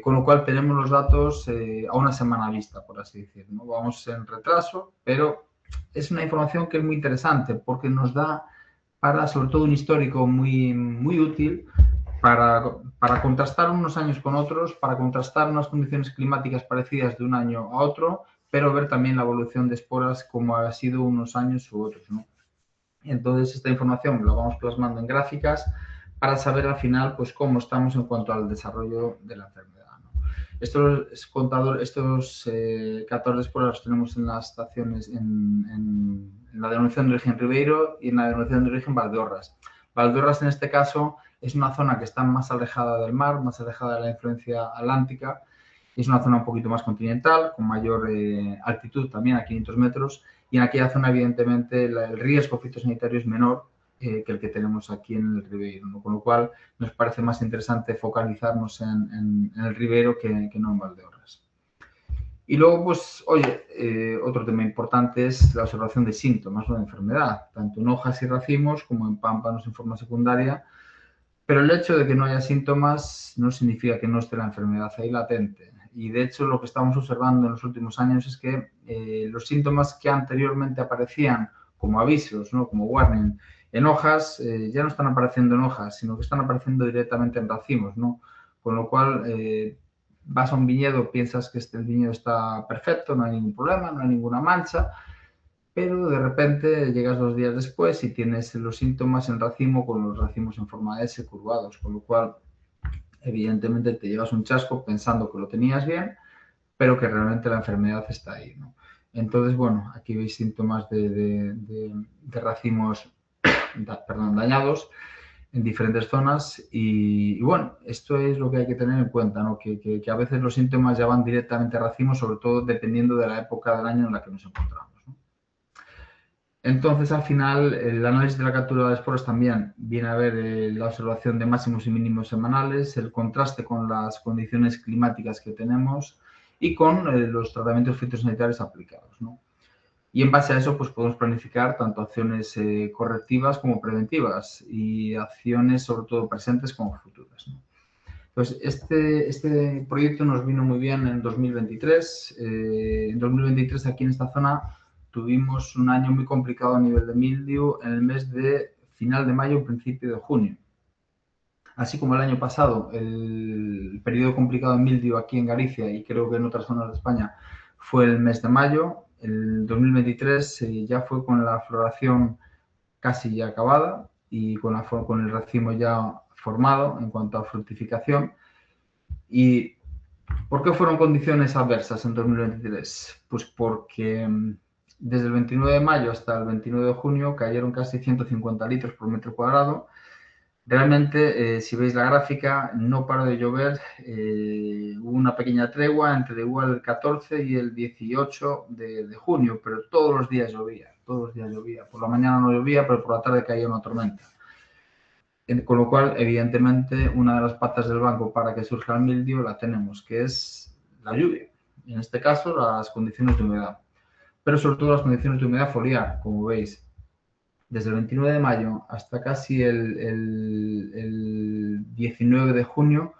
Con lo cual tenemos los datos a una semana vista, por así decirlo, ¿no? Vamos en retraso, pero es una información que es muy interesante porque nos da para, sobre todo, un histórico muy, muy útil para contrastar unos años con otros, para contrastar unas condiciones climáticas parecidas de un año a otro, pero ver también la evolución de esporas como ha sido unos años u otros, ¿no? Entonces, esta información la vamos plasmando en gráficas para saber al final, pues, cómo estamos en cuanto al desarrollo de la enfermedad, ¿no? Estos catadores de esporas los tenemos en las estaciones, en la denominación de origen Ribeiro y en la denominación de origen Valdeorras. Valdeorras, en este caso, es una zona que está más alejada del mar, más alejada de la influencia atlántica. Es una zona un poquito más continental, con mayor altitud también, a 500 metros, y en aquella zona, evidentemente, el riesgo fitosanitario es menor que el que tenemos aquí en el Ribeiro, ¿no? Con lo cual nos parece más interesante focalizarnos en el Ribeiro que no en Valdeorras. Y luego, pues, oye, otro tema importante es la observación de síntomas, ¿no?, de enfermedad, tanto en hojas y racimos como en pámpanos en forma secundaria, Pero el hecho de que no haya síntomas no significa que no esté la enfermedad ahí latente. Y de hecho lo que estamos observando en los últimos años es que los síntomas que anteriormente aparecían como avisos, ¿no? Como warning, en hojas, ya no están apareciendo en hojas, sino que están apareciendo directamente en racimos, ¿no? Con lo cual, vas a un viñedo, piensas que el viñedo está perfecto, no hay ningún problema, no hay ninguna mancha, pero de repente llegas 2 días después y tienes los síntomas en racimo con los racimos en forma de S curvados, con lo cual evidentemente te llevas un chasco pensando que lo tenías bien, pero que realmente la enfermedad está ahí, ¿no? Entonces, bueno, aquí veis síntomas de racimos dañados en diferentes zonas y bueno, esto es lo que hay que tener en cuenta, ¿no? Que a veces los síntomas ya van directamente a racimos, sobre todo dependiendo de la época del año en la que nos encontramos, ¿no? Entonces, al final, el análisis de la captura de esporas también viene a ver la observación de máximos y mínimos semanales, el contraste con las condiciones climáticas que tenemos y con los tratamientos fitosanitarios aplicados, ¿no? Y en base a eso, pues podemos planificar tanto acciones correctivas como preventivas y acciones sobre todo presentes como futuras, ¿no? Pues este proyecto nos vino muy bien en 2023. En 2023 aquí en esta zona tuvimos un año muy complicado a nivel de mildiu en el mes de final de mayo, principio de junio. Así como el año pasado, el periodo complicado de mildiu aquí en Galicia y creo que en otras zonas de España fue el mes de mayo. El 2023 ya fue con la floración casi ya acabada y con el racimo ya formado en cuanto a fructificación. ¿Y por qué fueron condiciones adversas en 2023? Pues porque desde el 29 de mayo hasta el 29 de junio cayeron casi 150 litros por metro cuadrado. Realmente, si veis la gráfica, no paró de llover. Hubo una pequeña tregua entre igual el 14 y el 18 de junio, pero todos los días llovía, todos los días llovía. Por la mañana no llovía, pero por la tarde caía una tormenta. Con lo cual, evidentemente, una de las patas del banco para que surja el mildiu la tenemos, que es la lluvia. En este caso, las condiciones de humedad. Pero sobre todo las condiciones de humedad foliar, como veis. Desde el 29 de mayo hasta casi el 19 de junio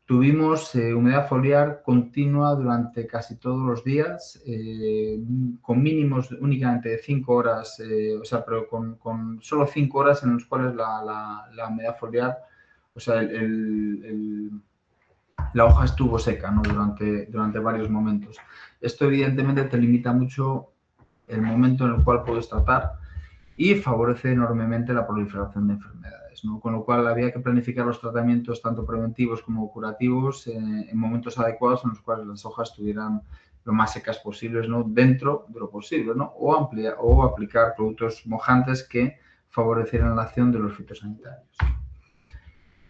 tuvimos humedad foliar continua durante casi todos los días, con mínimos únicamente de 5 horas, pero con solo 5 horas en las cuales la humedad foliar, la hoja estuvo seca, ¿no? durante varios momentos. Esto evidentemente te limita mucho el momento en el cual puedes tratar y favorece enormemente la proliferación de enfermedades, ¿no? Con lo cual había que planificar los tratamientos tanto preventivos como curativos en momentos adecuados en los cuales las hojas estuvieran lo más secas posibles, ¿no? Dentro de lo posible, ¿no? O aplicar productos mojantes que favorecieran la acción de los fitosanitarios.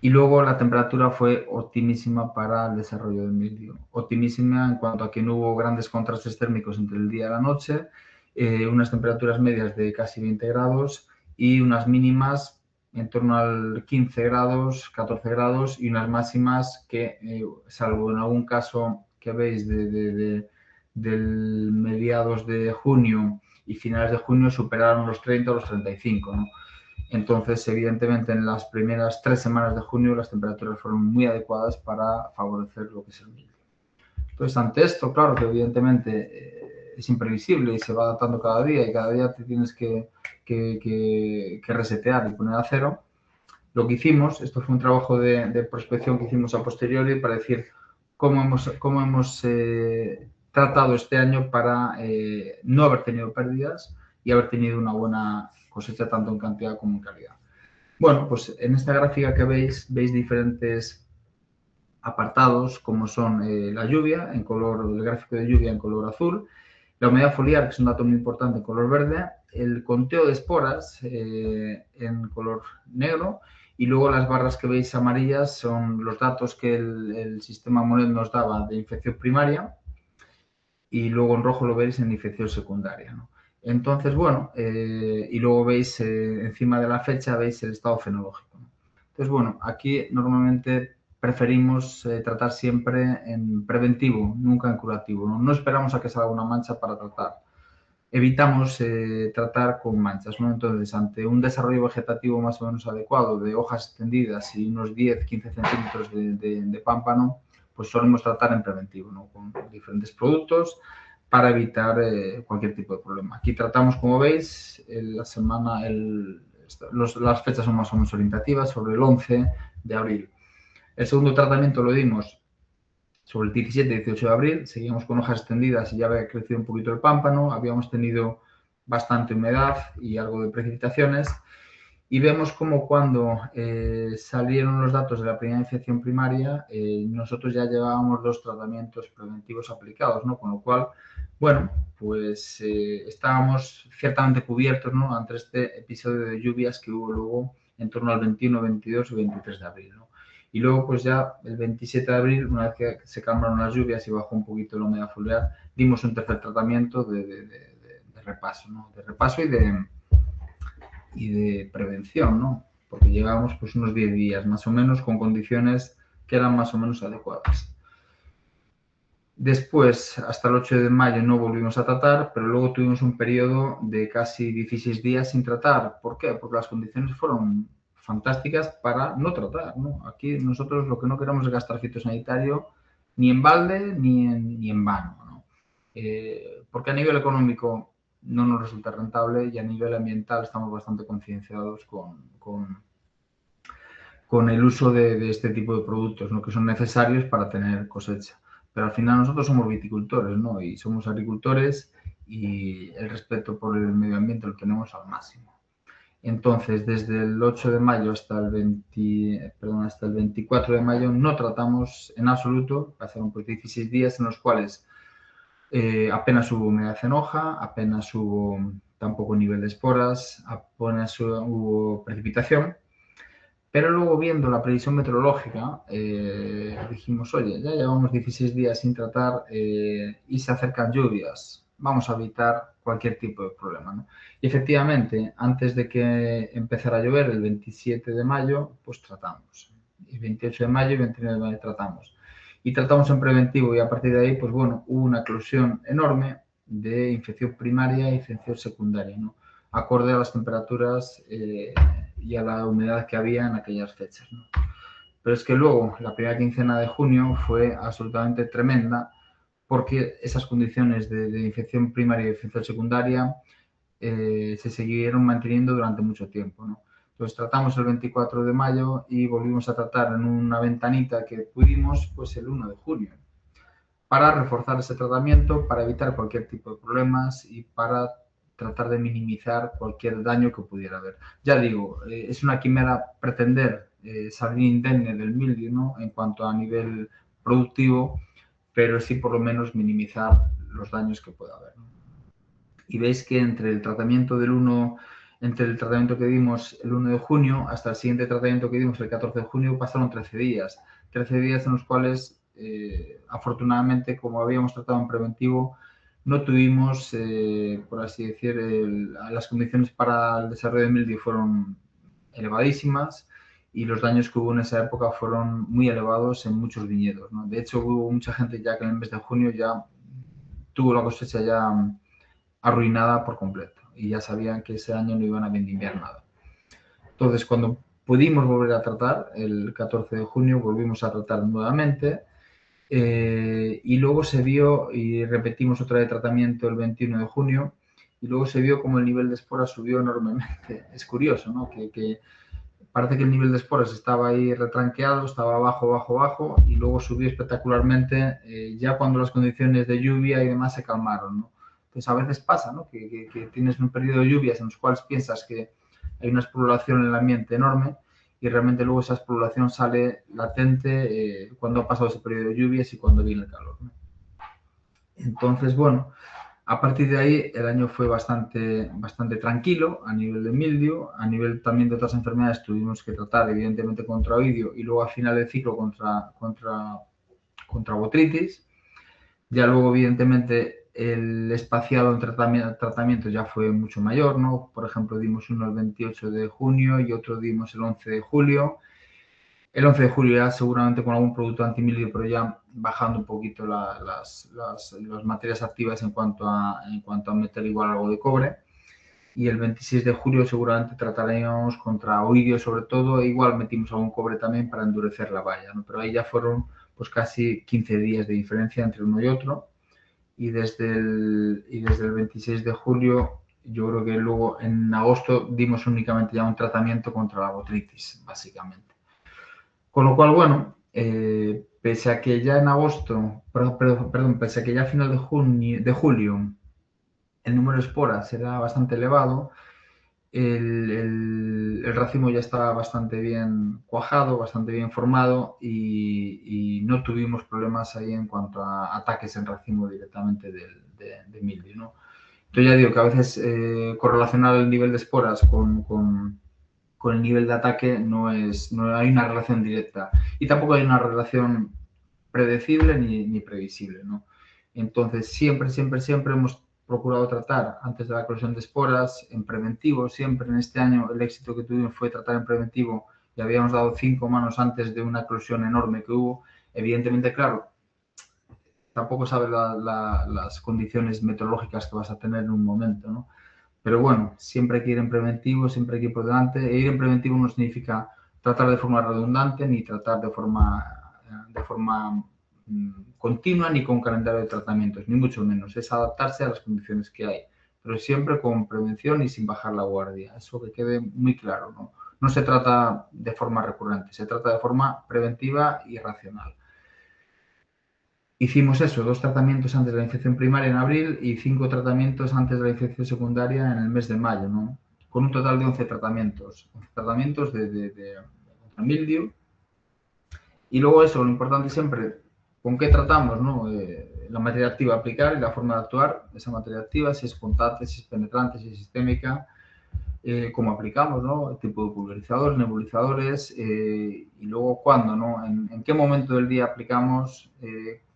Y luego la temperatura fue optimísima para el desarrollo del mildiu. Optimísima en cuanto a que no hubo grandes contrastes térmicos entre el día y la noche, unas temperaturas medias de casi 20 grados y unas mínimas en torno al 15 grados, 14 grados y unas máximas que, salvo en algún caso que veis del mediados de junio y finales de junio, superaron los 30 o los 35, ¿no? Entonces, evidentemente, en las primeras 3 semanas de junio las temperaturas fueron muy adecuadas para favorecer lo que es el mildiu. Entonces, ante esto, claro que evidentemente es imprevisible y se va adaptando cada día y cada día te tienes que resetear y poner a cero. Lo que hicimos, esto fue un trabajo de prospección que hicimos a posteriori para decir cómo hemos tratado este año para no haber tenido pérdidas y haber tenido una buena cosecha tanto en cantidad como en calidad. Bueno, pues en esta gráfica que veis diferentes apartados como son la lluvia, el gráfico de lluvia en color azul, la humedad foliar, que es un dato muy importante, en color verde, el conteo de esporas en color negro y luego las barras que veis amarillas son los datos que el sistema Monet nos daba de infección primaria y luego en rojo lo veis en infección secundaria, ¿no? Entonces, bueno, y luego veis encima de la fecha, veis el estado fenológico, ¿no? Entonces, bueno, aquí normalmente preferimos tratar siempre en preventivo, nunca en curativo, ¿no? No esperamos a que salga una mancha para tratar. evitamos tratar con manchas, ¿no? Entonces, ante un desarrollo vegetativo más o menos adecuado de hojas extendidas y unos 10-15 centímetros de pámpano, pues solemos tratar en preventivo, ¿no? Con diferentes productos para evitar cualquier tipo de problema. Aquí tratamos, como veis, las fechas son más o menos orientativas, sobre el 11 de abril. El segundo tratamiento lo dimos sobre el 17-18 de abril, seguíamos con hojas extendidas y ya había crecido un poquito el pámpano, habíamos tenido bastante humedad y algo de precipitaciones, y vemos como cuando salieron los datos de la primera infección primaria, nosotros ya llevábamos 2 tratamientos preventivos aplicados, ¿no? Con lo cual, bueno, pues estábamos ciertamente cubiertos, ¿no? Ante este episodio de lluvias que hubo luego en torno al 21, 22 y 23 de abril, ¿no? Y luego, pues ya el 27 de abril, una vez que se calmaron las lluvias y bajó un poquito la humedad foliar, dimos un tercer tratamiento de repaso, ¿no? De repaso y de prevención, ¿no? Porque llevábamos pues unos 10 días más o menos con condiciones que eran más o menos adecuadas. Después, hasta el 8 de mayo no volvimos a tratar, pero luego tuvimos un periodo de casi 16 días sin tratar. ¿Por qué? Porque las condiciones fueron fantásticas para no tratar, ¿no? Aquí nosotros lo que no queremos es gastar fitosanitario ni en balde ni en vano, ¿no? Porque a nivel económico no nos resulta rentable y a nivel ambiental estamos bastante concienciados con el uso de este tipo de productos, ¿no? Que son necesarios para tener cosecha. Pero al final nosotros somos viticultores, ¿no? Y somos agricultores y el respeto por el medio ambiente lo tenemos al máximo. Entonces, desde el 8 de mayo hasta el 24 de mayo no tratamos en absoluto, pasaron pues 16 días en los cuales apenas hubo humedad en hoja, apenas hubo tampoco nivel de esporas, apenas hubo precipitación. Pero luego, viendo la previsión meteorológica, dijimos, oye, ya llevamos 16 días sin tratar y se acercan lluvias, vamos a evitar cualquier tipo de problema, ¿no? Y efectivamente, antes de que empezara a llover, el 27 de mayo, pues tratamos. El 28 de mayo y 29 de mayo tratamos. Y tratamos en preventivo y a partir de ahí, pues bueno, hubo una eclosión enorme de infección primaria e infección secundaria, ¿no? Acorde a las temperaturas y a la humedad que había en aquellas fechas, ¿no? Pero es que luego, la primera quincena de junio fue absolutamente tremenda porque esas condiciones de infección primaria y infección secundaria se siguieron manteniendo durante mucho tiempo, ¿no? Entonces tratamos el 24 de mayo y volvimos a tratar en una ventanita que pudimos, pues el 1 de junio, para reforzar ese tratamiento, para evitar cualquier tipo de problemas y para tratar de minimizar cualquier daño que pudiera haber. Ya digo, es una quimera pretender salir indemne del mildio, ¿no? En cuanto a nivel productivo, pero sí por lo menos minimizar los daños que pueda haber, ¿no? Y veis que entre el tratamiento que dimos el 1 de junio hasta el siguiente tratamiento que dimos el 14 de junio pasaron 13 días. 13 días en los cuales, afortunadamente, como habíamos tratado en preventivo, no tuvimos, por así decir, las condiciones para el desarrollo de mildio fueron elevadísimas y los daños que hubo en esa época fueron muy elevados en muchos viñedos, ¿no? De hecho, hubo mucha gente ya que en el mes de junio ya tuvo la cosecha ya arruinada por completo y ya sabían que ese año no iban a vendimiar nada. Entonces, cuando pudimos volver a tratar, el 14 de junio volvimos a tratar nuevamente y luego se vio, y repetimos otra vez tratamiento el 21 de junio, y luego se vio como el nivel de esporas subió enormemente. Es curioso, ¿no? Que parece que el nivel de esporas estaba ahí retranqueado, estaba bajo, y luego subió espectacularmente ya cuando las condiciones de lluvia y demás se calmaron, ¿no? Pues a veces pasa, ¿no? Que tienes un periodo de lluvias en los cuales piensas que hay una exploración en el ambiente enorme y realmente luego esa exploración sale latente cuando ha pasado ese periodo de lluvias y cuando viene el calor, ¿no? Entonces, bueno, a partir de ahí el año fue bastante tranquilo a nivel de mildio, a nivel también de otras enfermedades tuvimos que tratar evidentemente contra oidio y luego al final del ciclo contra botritis. Ya luego evidentemente el espaciado en tratamiento ya fue mucho mayor, ¿no? Por ejemplo, dimos uno el 28 de junio y otro dimos el 11 de julio. El 11 de julio ya seguramente con algún producto antimildio, pero ya bajando un poquito las materias activas en cuanto a meter igual algo de cobre. Y el 26 de julio seguramente trataremos contra oidio sobre todo, e igual metimos algún cobre también para endurecer la valla, ¿no? Pero ahí ya fueron pues casi 15 días de diferencia entre uno y otro. Y desde el 26 de julio, yo creo que luego en agosto dimos únicamente ya un tratamiento contra la botrytis, básicamente. Con lo cual, bueno, pese a que ya en agosto, perdón, pese a que ya a final de julio el número de esporas era bastante elevado, el racimo ya estaba bastante bien cuajado, bastante bien formado y no tuvimos problemas ahí en cuanto a ataques en racimo directamente de mildio, ¿no? Entonces ya digo que a veces correlacionar el nivel de esporas con el nivel de ataque no hay una relación directa y tampoco hay una relación predecible ni previsible, ¿no? Entonces siempre hemos procurado tratar antes de la eclosión de esporas en preventivo. Siempre en este año el éxito que tuvimos fue tratar en preventivo y habíamos dado 5 manos antes de una eclosión enorme que hubo. Evidentemente, claro, tampoco sabes las condiciones meteorológicas que vas a tener en un momento, ¿no? Pero bueno, siempre hay que ir en preventivo, siempre hay que ir por delante. E ir en preventivo no significa tratar de forma redundante ni tratar de forma continua ni con calendario de tratamientos, ni mucho menos. Es adaptarse a las condiciones que hay, pero siempre con prevención y sin bajar la guardia. Eso que quede muy claro, ¿no? No se trata de forma recurrente, se trata de forma preventiva y racional. Hicimos eso, 2 tratamientos antes de la infección primaria en abril y 5 tratamientos antes de la infección secundaria en el mes de mayo, ¿no? Con un total de 11 tratamientos. 11 tratamientos de mildio. Y luego eso, lo importante siempre, ¿con qué tratamos, no? La materia activa a aplicar y la forma de actuar de esa materia activa, si es contactante, si es penetrante, si es sistémica, cómo aplicamos, ¿no? El tipo de pulverizadores, nebulizadores, y luego cuándo, ¿no? En qué momento del día aplicamos,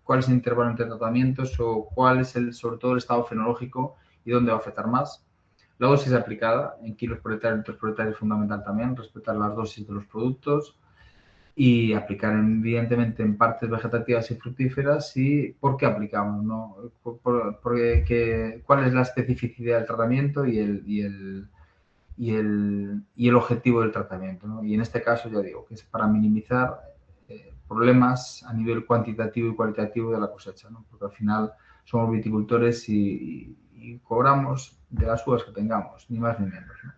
cuál es el intervalo entre tratamientos o cuál es sobre todo el estado fenológico y dónde va a afectar más. La dosis aplicada en kilos por hectárea, litros por hectárea es fundamental también, respetar las dosis de los productos y aplicar evidentemente en partes vegetativas y fructíferas. Y por qué aplicamos, ¿no? Cuál es la especificidad del tratamiento y el objetivo del tratamiento, ¿no? Y en este caso ya digo que es para minimizar problemas a nivel cuantitativo y cualitativo de la cosecha, ¿no? Porque al final somos viticultores y cobramos de las uvas que tengamos, ni más ni menos, ¿no?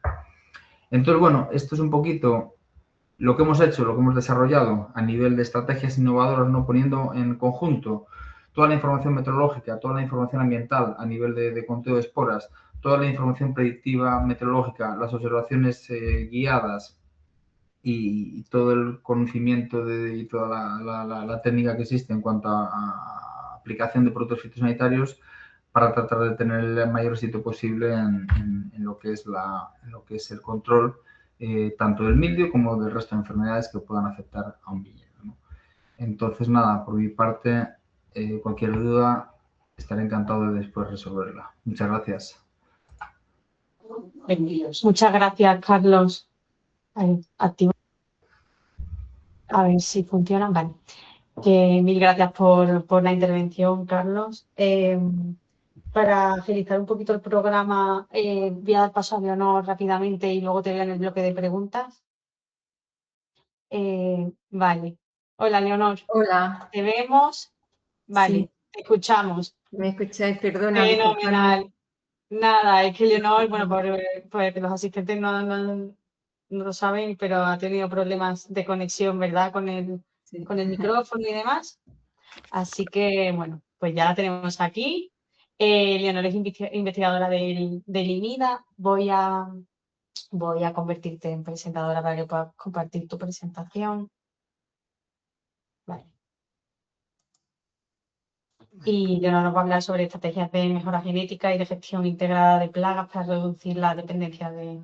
Entonces, bueno, esto es un poquito lo que hemos hecho, lo que hemos desarrollado a nivel de estrategias innovadoras, ¿no? Poniendo en conjunto toda la información meteorológica, toda la información ambiental a nivel de conteo de esporas, toda la información predictiva meteorológica, las observaciones guiadas y todo el conocimiento y toda la técnica que existe en cuanto a aplicación de productos fitosanitarios para tratar de tener el mayor éxito posible en lo que es el control tanto del mildio como del resto de enfermedades que puedan afectar a un viñedo, ¿no? Entonces, nada, por mi parte, cualquier duda estaré encantado de después resolverla. Muchas gracias. Muchas gracias, Carlos. Activo. A ver si funciona. Vale. Mil gracias por la intervención, Carlos. Para agilizar un poquito el programa, voy a dar paso a Leonor rápidamente y luego te veo en el bloque de preguntas. Vale. Hola, Leonor. Hola. ¿Te vemos? Vale, Sí. te escuchamos. ¿Me escucháis? Perdona. Fenomenal. Nada, es que Leonor, bueno, porque los asistentes no lo saben, pero ha tenido problemas de conexión, ¿verdad? Con el micrófono y demás. Así que, bueno, pues ya la tenemos aquí. Leonor es investigadora del INIDA. Voy a convertirte en presentadora para que puedas compartir tu presentación. Vale. Y Leonor nos va a hablar sobre estrategias de mejora genética y de gestión integrada de plagas para reducir la dependencia de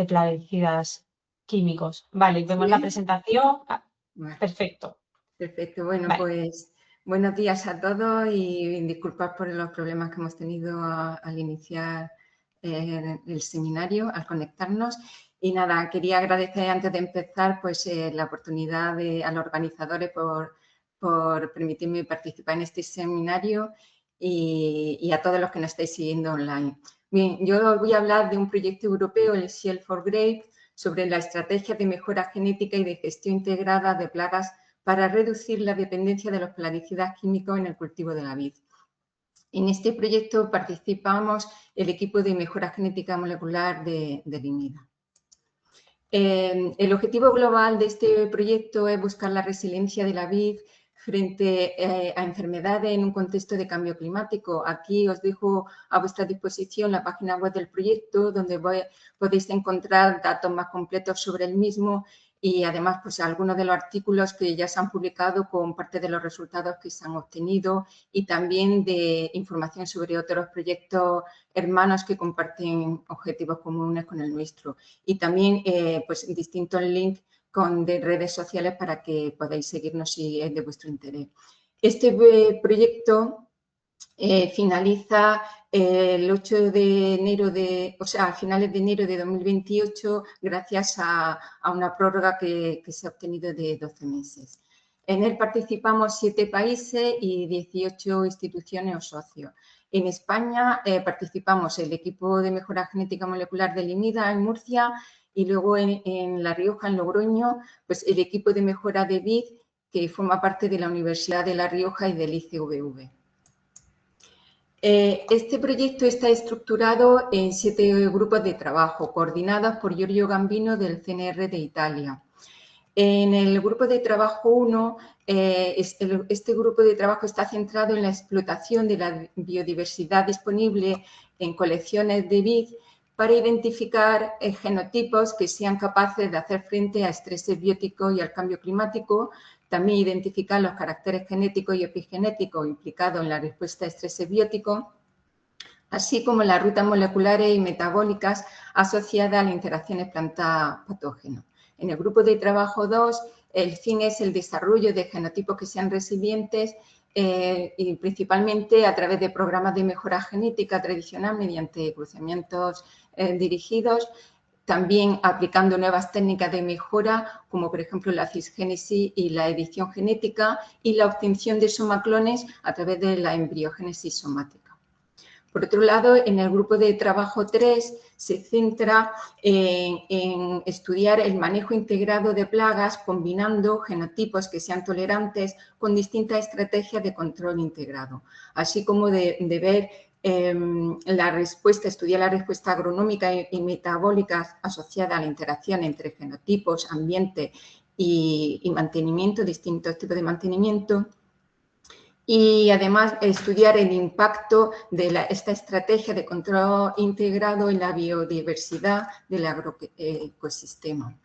plaguicidas químicos. Vale, vemos la presentación. Vale. Perfecto. Perfecto. Bueno, vale. Pues buenos días a todos y disculpad por los problemas que hemos tenido al iniciar el seminario, al conectarnos. Y nada, quería agradecer antes de empezar pues, la oportunidad a los organizadores por permitirme participar en este seminario y a todos los que nos estáis siguiendo online. Bien, yo voy a hablar de un proyecto europeo, el Shell for Grapes, sobre la estrategia de mejora genética y de gestión integrada de plagas para reducir la dependencia de los plaguicidas químicos en el cultivo de la vid. En este proyecto participamos el equipo de mejora genética molecular de Limida. El objetivo global de este proyecto es buscar la resiliencia de la vid frente a enfermedades en un contexto de cambio climático. Aquí os dejo a vuestra disposición la página web del proyecto, donde podéis encontrar datos más completos sobre el mismo y además pues algunos de los artículos que ya se han publicado con parte de los resultados que se han obtenido y también de información sobre otros proyectos hermanos que comparten objetivos comunes con el nuestro. Y también pues distintos links de redes sociales para que podáis seguirnos si es de vuestro interés. Este proyecto finaliza el 8 de enero a finales de enero de 2028 gracias a una prórroga que se ha obtenido de 12 meses. En él participamos 7 países y 18 instituciones o socios. En España participamos el equipo de mejora genética molecular de Limida en Murcia y luego en La Rioja, en Logroño, pues el equipo de mejora de vid que forma parte de la Universidad de La Rioja y del ICVV. Este proyecto está estructurado en 7 grupos de trabajo coordinados por Giorgio Gambino del CNR de Italia. En el grupo de trabajo 1, este grupo de trabajo está centrado en la explotación de la biodiversidad disponible en colecciones de vid para identificar genotipos que sean capaces de hacer frente a estrés biótico y al cambio climático. También identificar los caracteres genéticos y epigenéticos implicados en la respuesta a estrés biótico, así como las rutas moleculares y metabólicas asociadas a las interacciones planta-patógeno. En el grupo de trabajo 2, el fin es el desarrollo de genotipos que sean resilientes y principalmente a través de programas de mejora genética tradicional mediante cruzamientos dirigidos, también aplicando nuevas técnicas de mejora, como por ejemplo la cisgénesis y la edición genética y la obtención de somaclones a través de la embriogénesis somática. Por otro lado, en el grupo de trabajo 3 se centra en estudiar el manejo integrado de plagas combinando genotipos que sean tolerantes con distintas estrategias de control integrado, así como de ver estudiar la respuesta agronómica y metabólica asociada a la interacción entre genotipos, ambiente y mantenimiento, distintos tipos de mantenimiento. Y además estudiar el impacto de esta estrategia de control integrado en la biodiversidad del agroecosistema.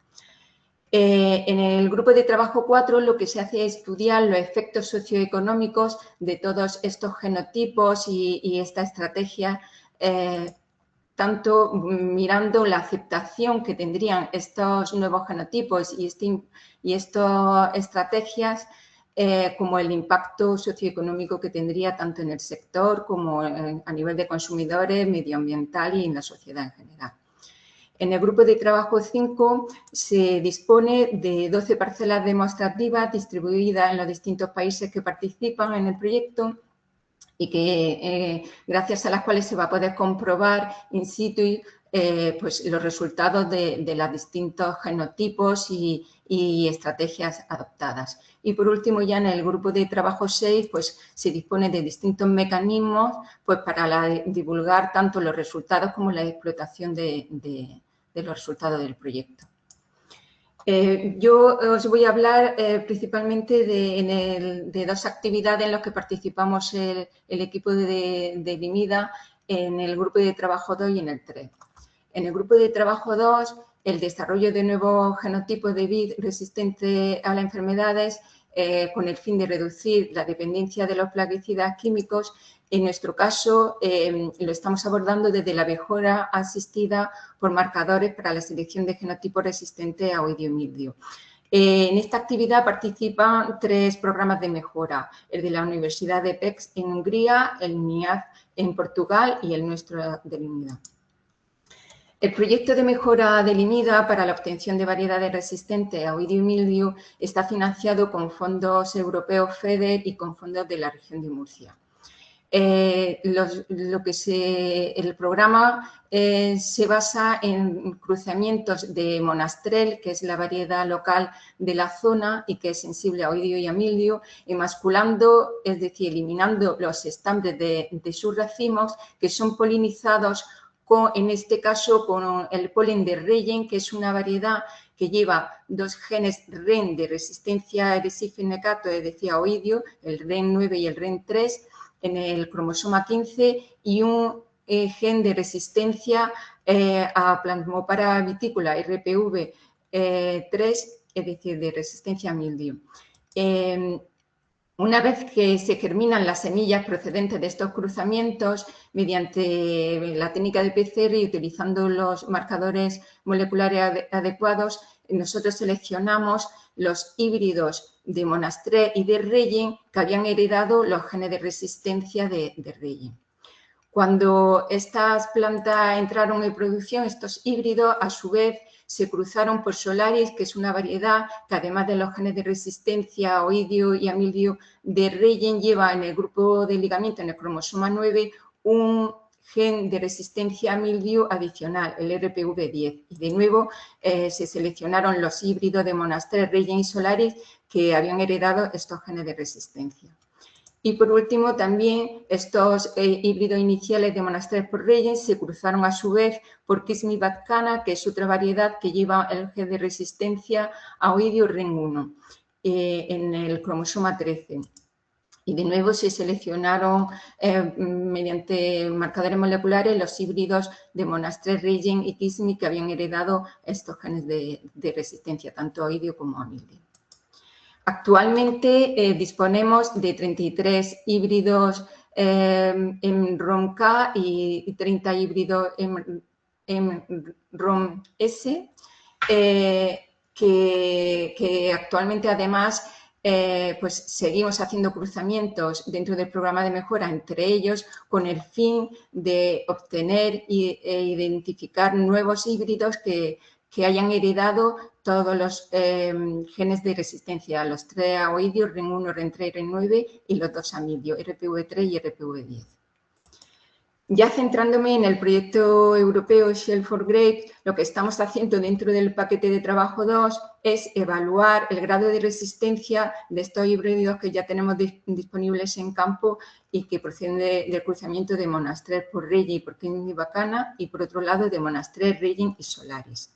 En el grupo de trabajo 4 lo que se hace es estudiar los efectos socioeconómicos de todos estos genotipos y esta estrategia, tanto mirando la aceptación que tendrían estos nuevos genotipos y estas estrategias, como el impacto socioeconómico que tendría tanto en el sector como a nivel de consumidores, medioambiental y en la sociedad en general. En el grupo de trabajo 5 se dispone de 12 parcelas demostrativas distribuidas en los distintos países que participan en el proyecto y que gracias a las cuales se va a poder comprobar in situ pues los resultados de los distintos genotipos y estrategias adoptadas. Y por último, ya en el grupo de trabajo 6, pues se dispone de distintos mecanismos pues, para divulgar tanto los resultados como la explotación de los resultados del proyecto. Yo os voy a hablar principalmente de 2 actividades en las que participamos el equipo de Limida en el grupo de trabajo 2 y en el 3. En el grupo de trabajo 2, el desarrollo de nuevos genotipos de vid resistentes a las enfermedades con el fin de reducir la dependencia de los plaguicidas químicos. En nuestro caso, lo estamos abordando desde la mejora asistida por marcadores para la selección de genotipos resistentes a oidio y mildio. En esta actividad participan 3 programas de mejora, el de la Universidad de Pécs en Hungría, el NIAF en Portugal y el nuestro de Limida. El proyecto de mejora del IMIDA para la obtención de variedades resistentes a oidio y mildio está financiado con fondos europeos FEDER y con fondos de la región de Murcia. El programa se basa en cruzamientos de monastrell, que es la variedad local de la zona y que es sensible a oidio y a mildio, emasculando, es decir, eliminando los estambres de sus racimos que son polinizados en este caso con el polen de Reyen, que es una variedad que lleva 2 genes REN de resistencia a eresifenecato, es decir, a oidio, el REN 9 y el REN 3, en el cromosoma 15 y un gen de resistencia a Plasmopara vitícola, RPV 3, es decir, de resistencia a mildio. Una vez que se germinan las semillas procedentes de estos cruzamientos, mediante la técnica de PCR y utilizando los marcadores moleculares adecuados, nosotros seleccionamos los híbridos de monastrell y de Reyen que habían heredado los genes de resistencia de Reyen. Cuando estas plantas entraron en producción, estos híbridos, a su vez, se cruzaron por Solaris, que es una variedad que además de los genes de resistencia a oidio y a mildio de Reyen, lleva en el grupo de ligamiento, en el cromosoma 9, un gen de resistencia a mildio adicional, el RPV10. Y de nuevo se seleccionaron los híbridos de monastrell, Reyen y Solaris que habían heredado estos genes de resistencia. Y por último, también estos híbridos iniciales de monastrell por Reyen se cruzaron a su vez por Kismi Vatkana, que es otra variedad que lleva el gen de resistencia a oidio REN1 en el cromosoma 13. Y de nuevo se seleccionaron mediante marcadores moleculares los híbridos de monastrell, Reyen y Kismi que habían heredado estos genes de resistencia, tanto a oidio como a mildio. Actualmente disponemos de 33 híbridos en ROM-K y 30 híbridos en ROM-S, que actualmente además pues seguimos haciendo cruzamientos dentro del programa de mejora entre ellos con el fin de obtener e identificar nuevos híbridos que hayan heredado todos los genes de resistencia, los 3 a oidio, REN1, REN3, REN9 y los 2 a mildio, RPV3 y RPV10. Ya centrándome en el proyecto europeo Shell for Grapes, lo que estamos haciendo dentro del paquete de trabajo 2 es evaluar el grado de resistencia de estos híbridos que ya tenemos disponibles en campo y que proceden del cruzamiento de monastrell por Reyen y por Kismi Vatkana y por otro lado de monastrell, Reyen y Solaris.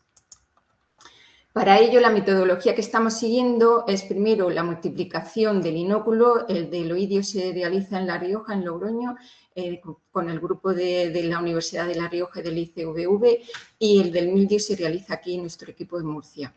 Para ello, la metodología que estamos siguiendo es primero la multiplicación del inóculo. El del oidio se realiza en La Rioja, en Logroño, con el grupo de la Universidad de La Rioja y del ICVV, y el del mildio se realiza aquí en nuestro equipo de Murcia.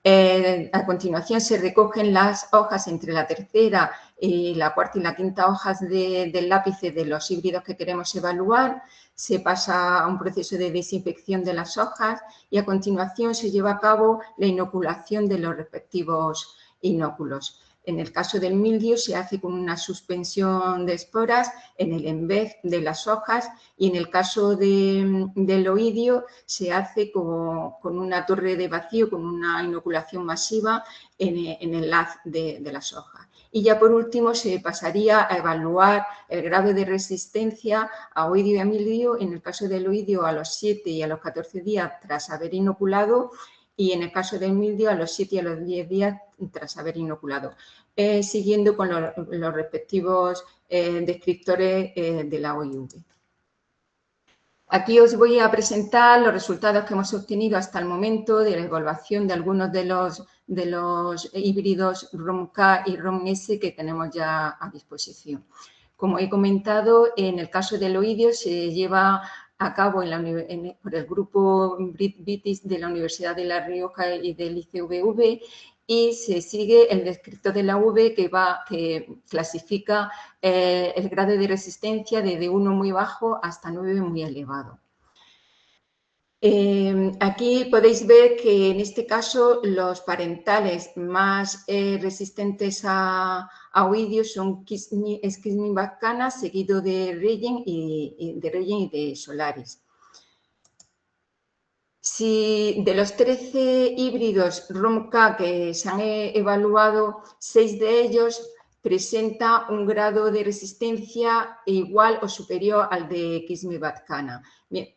A continuación se recogen las hojas entre la tercera y la cuarta y la quinta hojas del lápice de los híbridos que queremos evaluar. Se pasa a un proceso de desinfección de las hojas y a continuación se lleva a cabo la inoculación de los respectivos inóculos. En el caso del mildio se hace con una suspensión de esporas en el envés de las hojas y en el caso del oidio se hace con una torre de vacío, con una inoculación masiva en el haz de las hojas. Y ya por último se pasaría a evaluar el grado de resistencia a oidio y a mildio, en el caso del oidio a los 7 y a los 14 días tras haber inoculado y en el caso del mildio a los 7 y a los 10 días tras haber inoculado, siguiendo con los respectivos descriptores de la OIV. Aquí os voy a presentar los resultados que hemos obtenido hasta el momento de la evaluación de algunos de los híbridos ROM-K y ROM-S que tenemos ya a disposición. Como he comentado, en el caso del oidio se lleva a cabo por el grupo BRIT-Vitis de la Universidad de La Rioja y del ICVV y se sigue el descriptor de la V que clasifica el grado de resistencia desde 1 muy bajo hasta 9 muy elevado. Aquí podéis ver que en este caso los parentales más resistentes a oidio son Kismi Vatkana, seguido de Reyen y de Solaris. Si de los 13 híbridos ROM-K que se han evaluado, 6 de ellos presentan un grado de resistencia igual o superior al de Kismi-Batkana,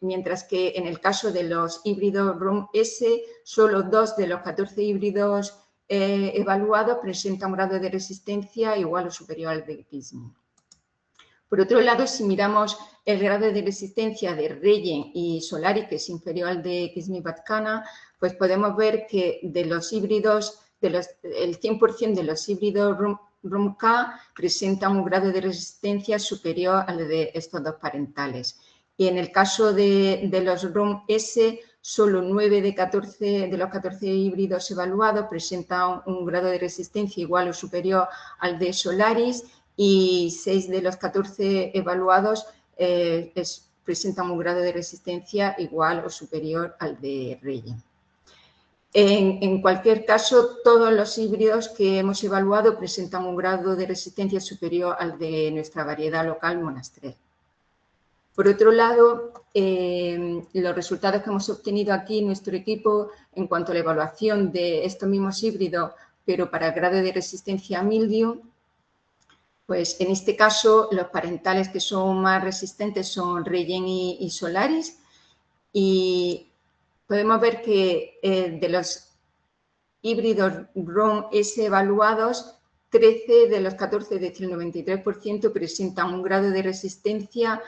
mientras que en el caso de los híbridos ROM-S, solo 2 de los 14 híbridos evaluados presentan un grado de resistencia igual o superior al de Kismi. Por otro lado, si miramos el grado de resistencia de Reggen y Solaris, que es inferior al de Kismi-Batkana, pues podemos ver que de los híbridos, el 100% de los híbridos ROM-K presentan un grado de resistencia superior al de estos dos parentales. Y en el caso de los ROM-S, solo 9 de los 14 híbridos evaluados presentan un grado de resistencia igual o superior al de Solaris, y 6 de los 14 evaluados presentan un grado de resistencia igual o superior al de Reggen. En cualquier caso, todos los híbridos que hemos evaluado presentan un grado de resistencia superior al de nuestra variedad local Monastrell. Por otro lado, los resultados que hemos obtenido aquí en nuestro equipo en cuanto a la evaluación de estos mismos híbridos, pero para el grado de resistencia a mildiu, pues en este caso los parentales que son más resistentes son Reggen y Solaris, y podemos ver que de los híbridos ROM-S evaluados, 13 de los 14, es decir, el 93%, presentan un grado de resistencia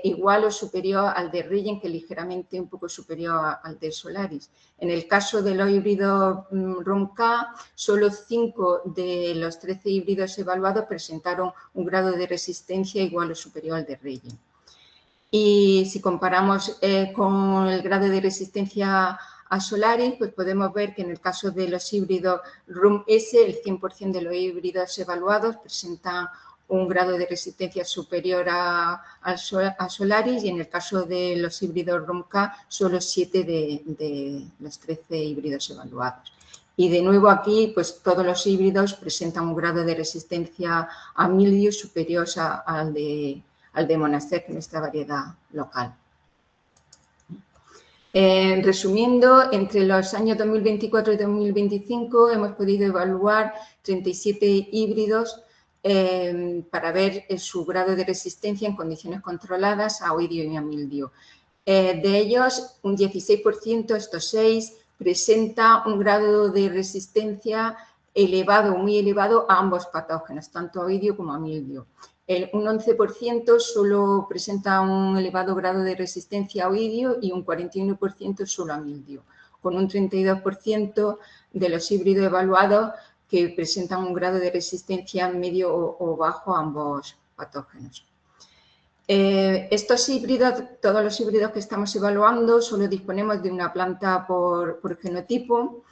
igual o superior al de Reggen, que es ligeramente un poco superior al de Solaris. En el caso de los híbridos ROM-K, solo 5 de los 13 híbridos evaluados presentaron un grado de resistencia igual o superior al de Reggen. Y si comparamos con el grado de resistencia a Solaris, pues podemos ver que en el caso de los híbridos ROM-S, el 100% de los híbridos evaluados presentan un grado de resistencia superior a Solaris, y en el caso de los híbridos ROM-K, solo 7 de los 13 híbridos evaluados. Y de nuevo aquí, pues todos los híbridos presentan un grado de resistencia a mildiu superior al de Monastrell, que es nuestra variedad local. Resumiendo, entre los años 2024 y 2025 hemos podido evaluar 37 híbridos para ver su grado de resistencia en condiciones controladas a oidio y a mildiu. De ellos, un 16%, estos 6, presenta un grado de resistencia elevado, muy elevado a ambos patógenos, tanto a oidio como a mildiu. Un 11% solo presenta un elevado grado de resistencia a oidio y un 41% solo a mildiu, con un 32% de los híbridos evaluados que presentan un grado de resistencia medio o bajo a ambos patógenos. Estos híbridos, todos los híbridos que estamos evaluando, solo disponemos de una planta por genotipo,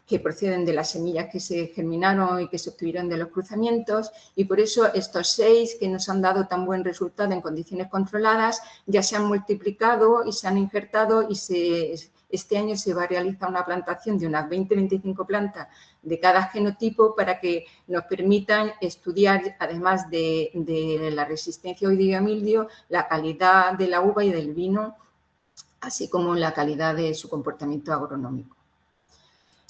que proceden de las semillas que se germinaron y que se obtuvieron de los cruzamientos, y por eso estos 6 que nos han dado tan buen resultado en condiciones controladas ya se han multiplicado y se han injertado, y este año se va a realizar una plantación de unas 20-25 plantas de cada genotipo para que nos permitan estudiar, además de la resistencia a oidio y a mildiu, la calidad de la uva y del vino, así como la calidad de su comportamiento agronómico.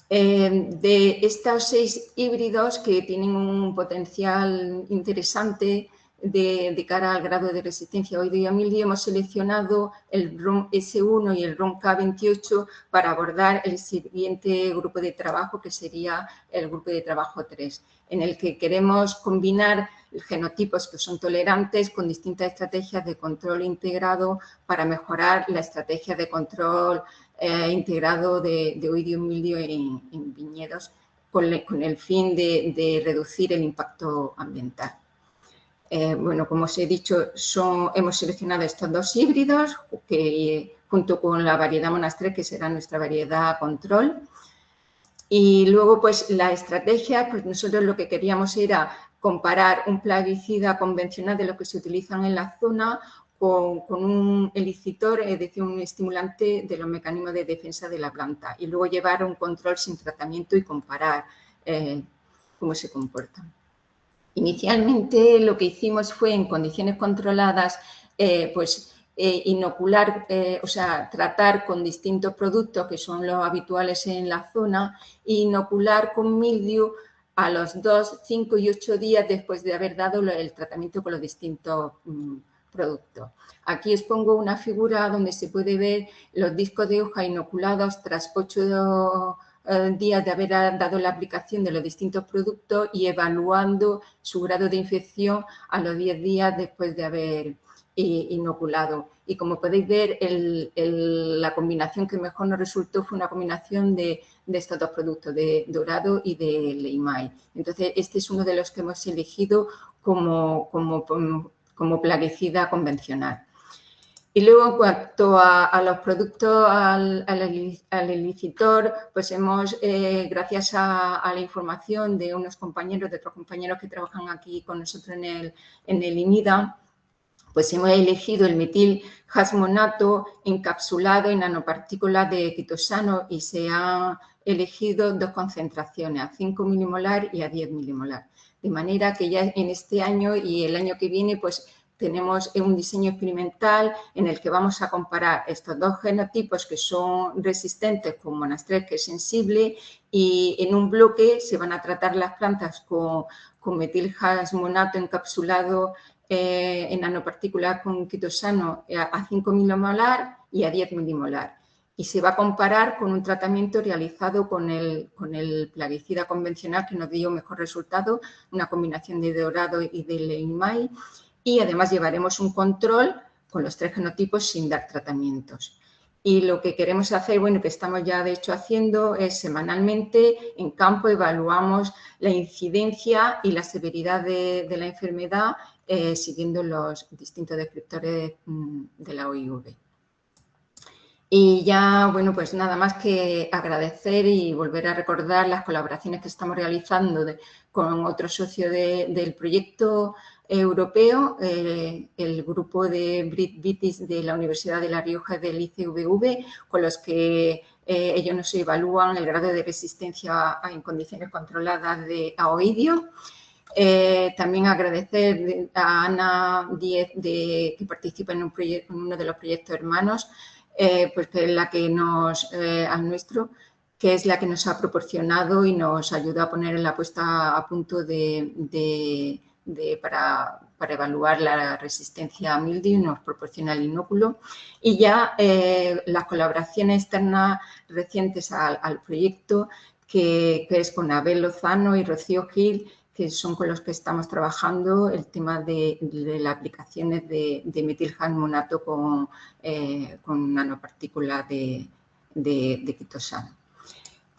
De estos 6 híbridos que tienen un potencial interesante de cara al grado de resistencia a oidio y a mildiu, hemos seleccionado el ROM-S1 y el ROM-K28 para abordar el siguiente grupo de trabajo, que sería el grupo de trabajo 3, en el que queremos combinar genotipos que son tolerantes con distintas estrategias de control integrado para mejorar la estrategia de control integrado de oidio y mildiu en viñedos, con el fin de reducir el impacto ambiental. Bueno, como os he dicho, hemos seleccionado estos 2 híbridos que, junto con la variedad Monastrell, que será nuestra variedad control. Y luego, pues la estrategia, pues nosotros lo que queríamos era comparar un plaguicida convencional de lo que se utilizan en la zona con un elicitor, es decir, un estimulante de los mecanismos de defensa de la planta, y luego llevar un control sin tratamiento y comparar cómo se comportan. Inicialmente lo que hicimos fue, en condiciones controladas, pues inocular, o sea, tratar con distintos productos que son los habituales en la zona e inocular con mildiu a los 2, 5 y 8 días después de haber dado el tratamiento con los distintos productos. Aquí os pongo una figura donde se puede ver los discos de hoja inoculados tras 8 días de haber dado la aplicación de los distintos productos y evaluando su grado de infección a los 10 días después de haber inoculado. Y como podéis ver, la combinación que mejor nos resultó fue una combinación de estos dos productos, de dorado y de leimai. Entonces, este es uno de los que hemos elegido como plaguicida convencional. Y luego, en cuanto a los productos, al elicitor, pues hemos, gracias a la información de unos compañeros, de otros compañeros que trabajan aquí con nosotros en el INIDA, pues hemos elegido el metilhasmonato encapsulado en nanopartículas de quitosano y se han elegido 2 concentraciones, a 5 milimolar y a 10 milimolar. De manera que ya en este año y el año que viene, pues tenemos un diseño experimental en el que vamos a comparar estos 2 genotipos que son resistentes con monastrell, que es sensible, y en un bloque se van a tratar las plantas con metilhasmonato encapsulado en nanopartículas con quitosano a 5 milimolar y a 10 milimolar. Y se va a comparar con un tratamiento realizado con el plaguicida convencional que nos dio mejor resultado, una combinación de dorado y de leimai. Y además llevaremos un control con los 3 genotipos sin dar tratamientos. Y lo que queremos hacer, bueno, que estamos ya de hecho haciendo, es semanalmente en campo evaluamos la incidencia y la severidad de la enfermedad siguiendo los distintos descriptores de la OIV. Y ya, bueno, pues nada más que agradecer y volver a recordar las colaboraciones que estamos realizando con otros socios del proyecto europeo, el grupo de Brit Vitis de la Universidad de La Rioja del ICVV, con los que ellos nos evalúan el grado de resistencia en condiciones controladas a oidio. También agradecer a Ana Díez, que participa en uno de los proyectos hermanos, pues que es la que al nuestro, que es la que nos ha proporcionado y nos ayuda a poner en la puesta a punto para evaluar la resistencia a mildiu, nos proporciona el inóculo. Y ya las colaboraciones externas recientes al proyecto, que es con Abel Lozano y Rocío Gil, que son con los que estamos trabajando el tema de las aplicaciones de metilhasmonato con nanopartículas de quitosano.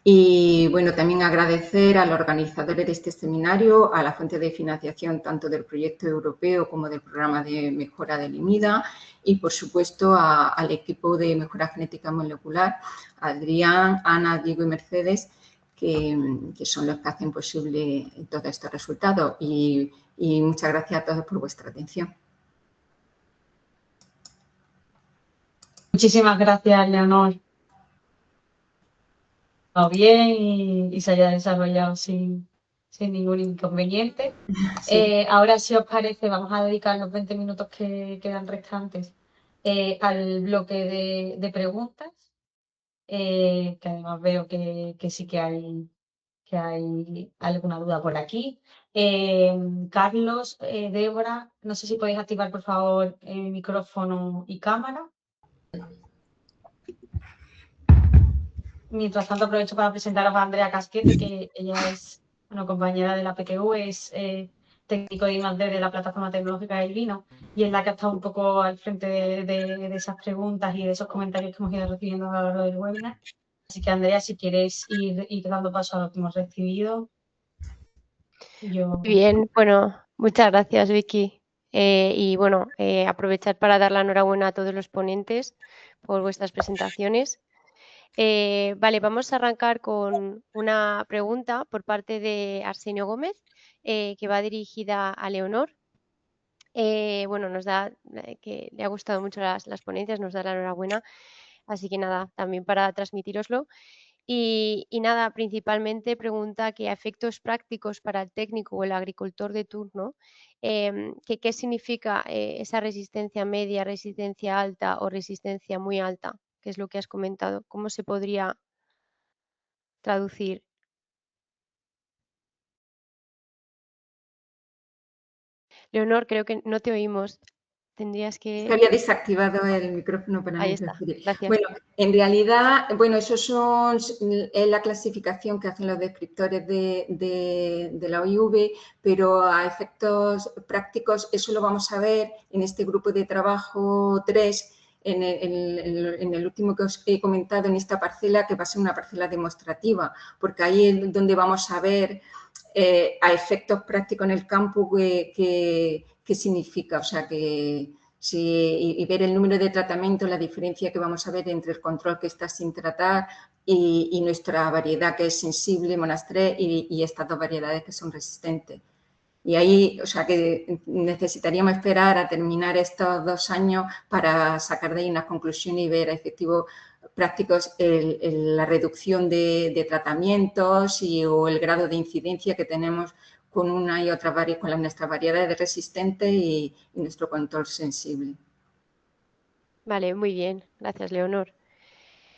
Y bueno, también agradecer a los organizadores de este seminario, a la fuente de financiación tanto del proyecto europeo como del programa de mejora del IMIDA y, por supuesto, al equipo de mejora genética molecular, Adrián, Ana, Diego y Mercedes, que son los que hacen posible todos estos resultados. Y muchas gracias a todos por vuestra atención. Muchísimas gracias, Leonor. Bien y se haya desarrollado sin ningún inconveniente. Sí. Ahora, si os parece, vamos a dedicar los 20 minutos que quedan restantes al bloque de preguntas, que además veo que sí que hay alguna duda por aquí. Carlos, Débora, no sé si podéis activar, por favor, micrófono y cámara. Mientras tanto, aprovecho para presentaros a Andrea Casquete, que ella es compañera de la PTU, es técnico de I+D de la plataforma tecnológica del vino y es la que ha estado un poco al frente de esas preguntas y de esos comentarios que hemos ido recibiendo a lo largo del webinar. Así que, Andrea, si quieres ir dando paso a lo que hemos recibido. Bien, bueno, muchas gracias, Vicky. Y bueno, aprovechar para dar la enhorabuena a todos los ponentes por vuestras presentaciones. Vale, vamos a arrancar con una pregunta por parte de Arsenio Gómez, que va dirigida a Leonor. Bueno, nos da que le ha gustado mucho las ponencias, nos da la enhorabuena. Así que nada, también para transmitíroslo. Y nada, principalmente pregunta que a efectos prácticos para el técnico o el agricultor de turno, que qué significa esa resistencia media, resistencia alta o resistencia muy alta, que es lo que has comentado. ¿Cómo se podría traducir? Leonor, creo que no te oímos. Tendrías Se que... había desactivado el micrófono para Ahí mí. está, gracias. Bueno, en realidad, bueno, eso es la clasificación que hacen los descriptores de la OIV, pero a efectos prácticos eso lo vamos a ver en este grupo de trabajo 3, en el último que os he comentado, en esta parcela, que va a ser una parcela demostrativa, porque ahí es donde vamos a ver a efectos prácticos en el campo qué significa, o sea, y ver el número de tratamientos, la diferencia que vamos a ver entre el control que está sin tratar y nuestra variedad que es sensible, Monas3, y estas dos variedades que son resistentes. Y ahí, o sea, que necesitaríamos esperar a terminar estos 2 años para sacar de ahí unas conclusiones y ver a efectivos prácticos la reducción de tratamientos o el grado de incidencia que tenemos con una y otra con nuestras variedades resistentes y nuestro control sensible. Vale, muy bien. Gracias, Leonor.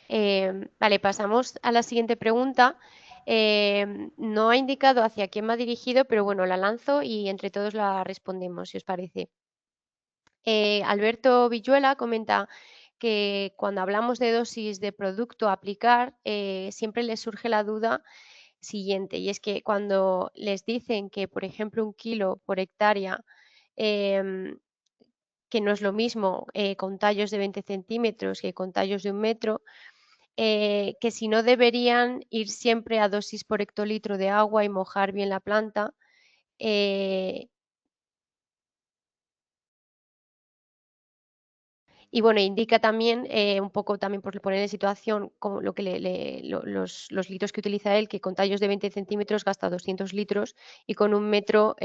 Vale, pasamos a la siguiente pregunta. No ha indicado hacia quién va dirigido, pero bueno, la lanzo y entre todos la respondemos, si os parece. Alberto Villuela comenta que cuando hablamos de dosis de producto a aplicar, siempre les surge la duda siguiente, y es que cuando les dicen que, por ejemplo, 1 kilo por hectárea, que no es lo mismo con tallos de 20 centímetros que con tallos de 1 metro, que si no deberían ir siempre a dosis por hectolitro de agua y mojar bien la planta. Y bueno, indica también, un poco también por poner en situación como lo que los litros que utiliza él, que con tallos de 20 centímetros gasta 200 litros y con 1 metro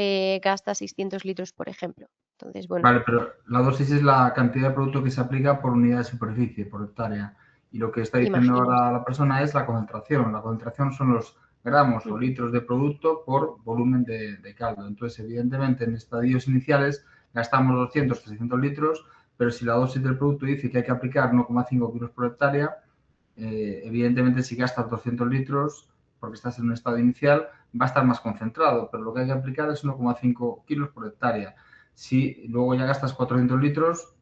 gasta 600 litros, por ejemplo. Entonces, bueno. Vale, pero la dosis es la cantidad de producto que se aplica por unidad de superficie, por hectárea. Y lo que está diciendo Imagino. ahora la persona es la concentración. La concentración son los gramos o litros de producto por volumen de caldo. Entonces, evidentemente, en estadios iniciales gastamos 200, 300 litros, pero si la dosis del producto dice que hay que aplicar 1,5 kilos por hectárea, evidentemente si gastas 200 litros, porque estás en un estado inicial, va a estar más concentrado, pero lo que hay que aplicar es 1,5 kilos por hectárea. Si luego ya gastas 400 litros,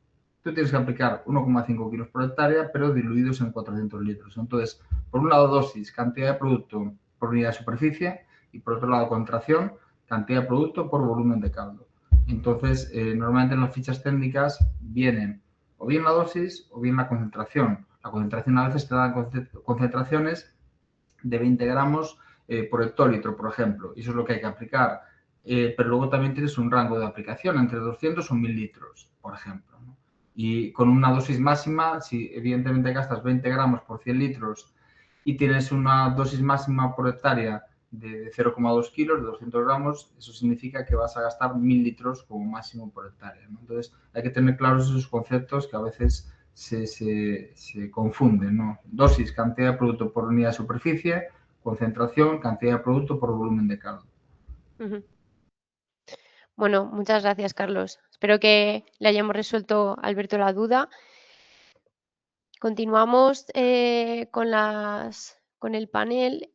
tú tienes que aplicar 1,5 kilos por hectárea, pero diluidos en 400 litros. Entonces, por un lado, dosis, cantidad de producto por unidad de superficie, y por otro lado, contracción, cantidad de producto por volumen de caldo. Entonces, normalmente en las fichas técnicas vienen o bien la dosis o bien la concentración. La concentración a veces te dan concentraciones de 20 gramos por hectolitro, por ejemplo, y eso es lo que hay que aplicar. Pero luego también tienes un rango de aplicación entre 200 o 1000 litros, por ejemplo, ¿no? Y con una dosis máxima, si evidentemente gastas 20 gramos por 100 litros y tienes una dosis máxima por hectárea de 0,2 kilos, de 200 gramos, eso significa que vas a gastar 1000 litros como máximo por hectárea, ¿no? Entonces hay que tener claros esos conceptos que a veces se confunden, ¿no? Dosis, cantidad de producto por unidad de superficie, concentración, cantidad de producto por volumen de caldo. Bueno, muchas gracias, Carlos. Espero que le hayamos resuelto a Alberto la duda. Continuamos con el panel.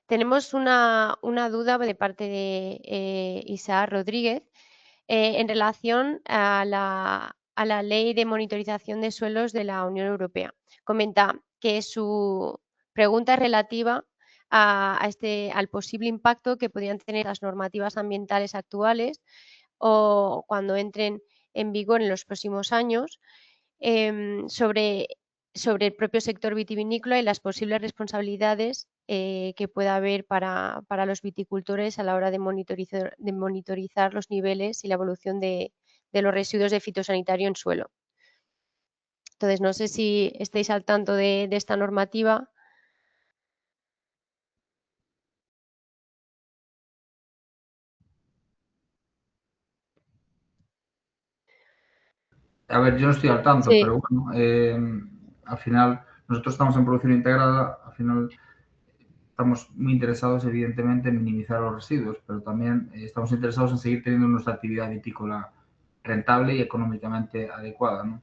Tenemos una duda de parte de Isaac Rodríguez en relación a la Ley de Monitorización de Suelos de la Unión Europea. Comenta que su pregunta es relativa al posible impacto que podrían tener las normativas ambientales actuales o cuando entren en vigor en los próximos años sobre el propio sector vitivinícola y las posibles responsabilidades que pueda haber para los viticultores a la hora de monitorizar los niveles y la evolución de los residuos de fitosanitario en suelo. Entonces, no sé si estáis al tanto de esta normativa. A ver, yo no estoy al tanto, Sí. pero bueno, al final Nosotros estamos en producción integrada, al final estamos muy interesados, evidentemente, en minimizar los residuos, pero también estamos interesados en seguir teniendo nuestra actividad vitícola rentable y económicamente adecuada, ¿no?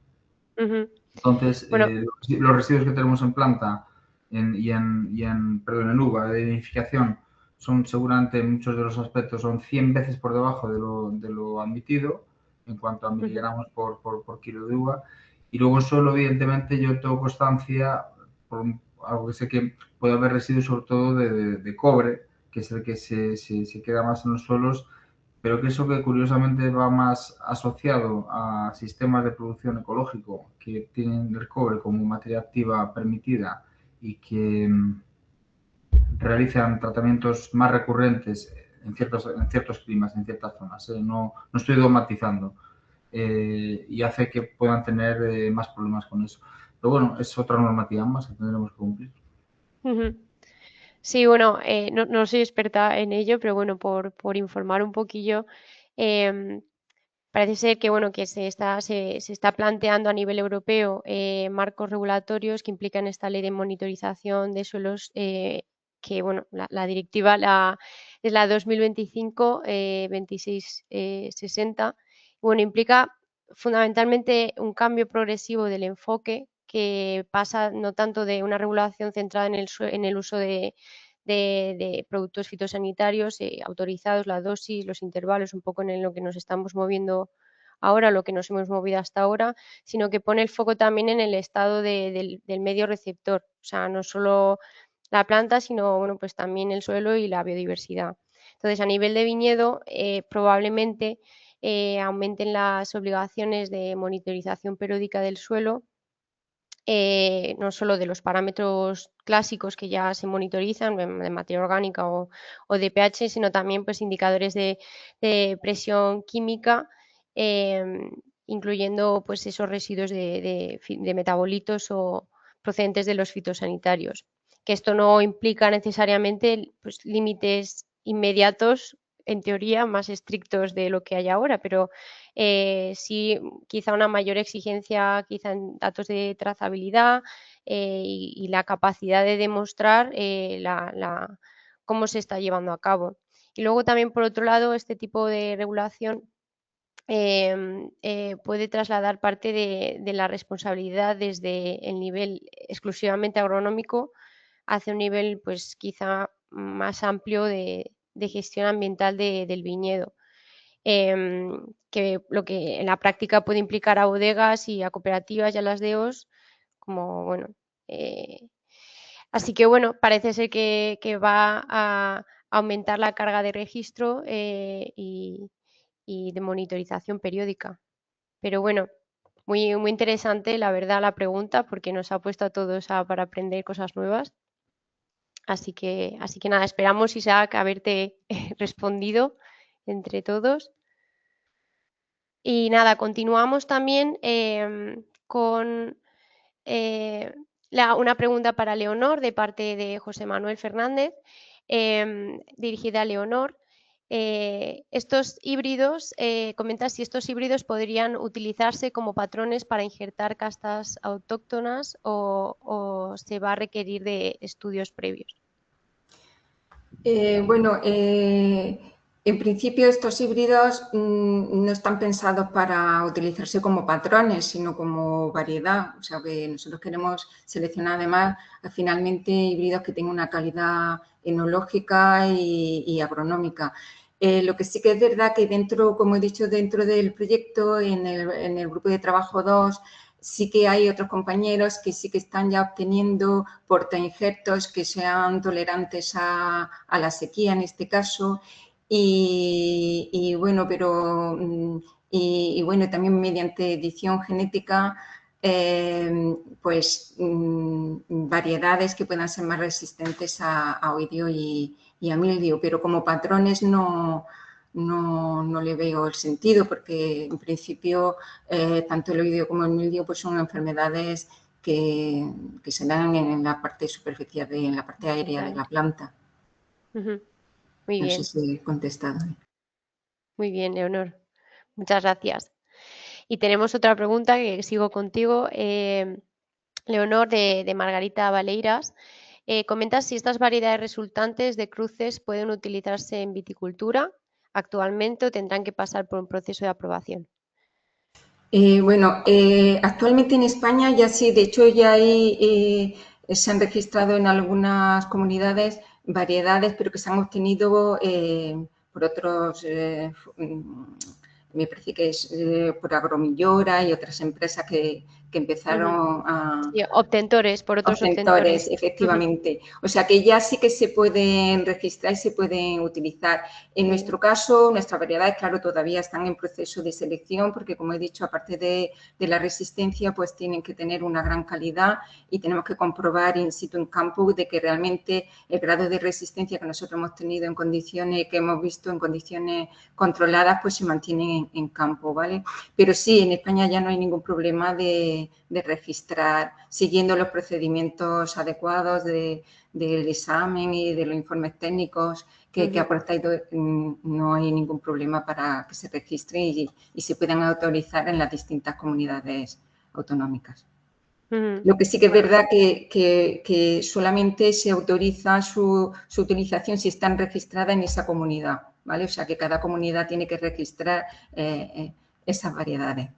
Ujú. Entonces, Bueno, los residuos que tenemos en planta perdón, en uva de vinificación son seguramente, en muchos de los aspectos, son 100 veces por debajo de lo admitido en cuanto a miligramos por kilo de uva. Y luego solo, evidentemente, yo tengo constancia, por algo que sé que puede haber residuos sobre todo de cobre, que es el que se queda más en los suelos, pero que eso que curiosamente va más asociado a sistemas de producción ecológico que tienen el cobre como materia activa permitida y que realizan tratamientos más recurrentes en ciertos climas, en ciertas zonas. No estoy dogmatizando y hace que puedan tener más problemas con eso. Pero bueno, es otra normativa más que tendremos que cumplir. ujú. Sí, bueno, no soy experta en ello, pero bueno, por informar un poquillo, em, parece ser que, bueno, que se está planteando a nivel europeo marcos regulatorios que implican esta ley de monitorización de suelos, que, bueno, la directiva es la 2025 2660. Bueno, implica fundamentalmente un cambio progresivo del enfoque que pasa no tanto de una regulación centrada en el uso de productos fitosanitarios autorizados, la dosis, los intervalos, un poco en lo que nos estamos moviendo ahora, lo que nos hemos movido hasta ahora, sino que pone el foco también en el estado del medio receptor, o sea, no solo la planta, sino bueno, pues también el suelo y la biodiversidad. Entonces, a nivel de viñedo, probablemente aumenten las obligaciones de monitorización periódica del suelo, no solo de los parámetros clásicos que ya se monitorizan de materia orgánica o de pH, sino también pues, indicadores de presión química, incluyendo pues, esos residuos de metabolitos o procedentes de los fitosanitarios. Que esto no implica necesariamente pues, límites inmediatos, en teoría, más estrictos de lo que hay ahora, pero sí quizá una mayor exigencia quizá en datos de trazabilidad y la capacidad de demostrar cómo se está llevando a cabo. Y luego también, por otro lado, este tipo de regulación puede trasladar parte de la responsabilidad desde el nivel exclusivamente agronómico hacia un nivel pues quizá más amplio de gestión ambiental del viñedo. Que lo que en la práctica puede implicar a bodegas y a cooperativas y a las DEOs, como bueno. Así que bueno, parece ser que va a aumentar la carga de registro y de monitorización periódica. Pero bueno, muy, muy interesante la verdad la pregunta porque nos ha puesto a todos para aprender cosas nuevas. Así que nada, esperamos Isaac haberte respondido entre todos. Y nada, continuamos también con una pregunta para Leonor de parte de José Manuel Fernández, dirigida a Leonor. Estos híbridos, comenta si estos híbridos podrían utilizarse como patrones para injertar castas autóctonas o se va a requerir de estudios previos. Bueno, en principio estos híbridos no están pensados para utilizarse como patrones, sino como variedad. O sea que nosotros queremos seleccionar además finalmente híbridos que tengan una calidad enológica y agronómica. Lo que sí que es verdad que dentro, como he dicho, dentro del proyecto, en el grupo de trabajo 2, sí que hay otros compañeros que sí que están ya obteniendo portainjertos que sean tolerantes a la sequía en este caso y bueno, pero y bueno, también mediante edición genética pues variedades que puedan ser más resistentes a oidio y a mildio, pero como patrones no le veo el sentido porque en principio tanto el oidio como el mildio pues son enfermedades que se dan en la parte superficial, en la parte aérea de la planta. Muy bien. No sé si he contestado. Muy bien, Leonor. Muchas gracias. Y tenemos otra pregunta que sigo contigo. Leonor de Margarita Valeiras comenta si estas variedades resultantes de cruces pueden utilizarse en viticultura actualmente o tendrán que pasar por un proceso de aprobación. Actualmente en España ya sí, de hecho ya se han registrado en algunas comunidades variedades, pero que se han obtenido por otros, me parece que es por Agromillora y otras empresas que empezaron a... Sí, obtentores, por otros obtentores. Efectivamente. O sea que ya sí que se pueden registrar y se pueden utilizar. En nuestro caso, nuestras variedades, claro, todavía están en proceso de selección porque, como he dicho, aparte de la resistencia, pues tienen que tener una gran calidad y tenemos que comprobar in situ en campo de que realmente el grado de resistencia que nosotros hemos tenido en condiciones, que hemos visto en condiciones controladas, pues se mantiene en campo, ¿vale? Pero sí, en España ya no hay ningún problema de registrar, siguiendo los procedimientos adecuados del examen y de los informes técnicos que aportáis, no hay ningún problema para que se registre y se puedan autorizar en las distintas comunidades autonómicas. Lo que sí que es verdad que solamente se autoriza su utilización si están registradas en esa comunidad, ¿vale? O sea, que cada comunidad tiene que registrar esas variedades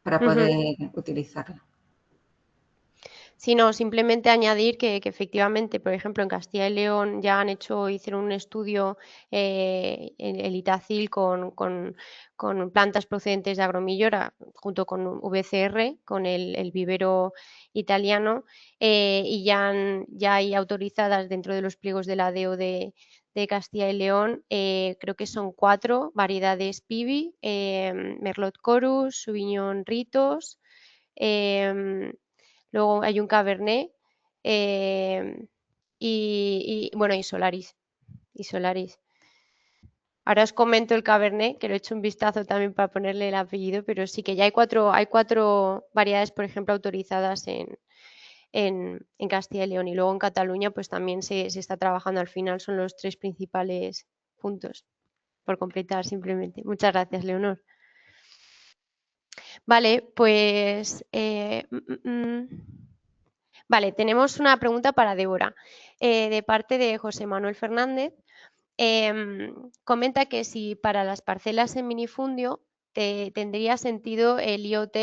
para poder utilizarla. Sí, no, simplemente añadir que efectivamente, por ejemplo, en Castilla y León ya hicieron un estudio el Itacil con plantas procedentes de Agromillora junto con VCR, con el vivero italiano, y ya hay autorizadas dentro de los pliegos de la DEO de Castilla y León, creo que son 4 variedades Pivi, Merlot Chorus, Sauvignon Ritos, luego hay un Cabernet y Solaris. Ahora os comento el Cabernet, que lo he hecho un vistazo también para ponerle el apellido, pero sí que ya hay cuatro variedades, por ejemplo, autorizadas en Castilla y León. Y luego en Cataluña pues también se está trabajando. Al final son los 3 principales puntos, por completar simplemente. Muchas gracias, Leonor. Vale, pues... Vale, tenemos una pregunta para Débora, de parte de José Manuel Fernández. Comenta que si para las parcelas en minifundio tendría sentido el IoT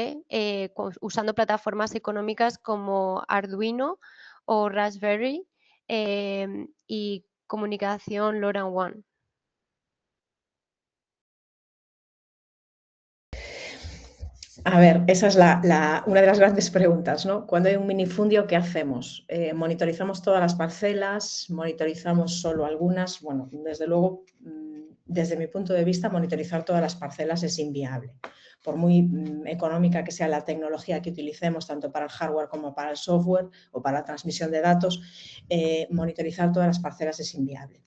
usando plataformas económicas como Arduino o Raspberry y comunicación LoRaWAN. A ver, esa es una de las grandes preguntas, ¿no? Cuando hay un minifundio, ¿qué hacemos? ¿Monitorizamos todas las parcelas? ¿Monitorizamos solo algunas? Bueno, desde luego, desde mi punto de vista, monitorizar todas las parcelas es inviable. Por muy económica que sea la tecnología que utilicemos, tanto para el hardware como para el software o para la transmisión de datos, monitorizar todas las parcelas es inviable.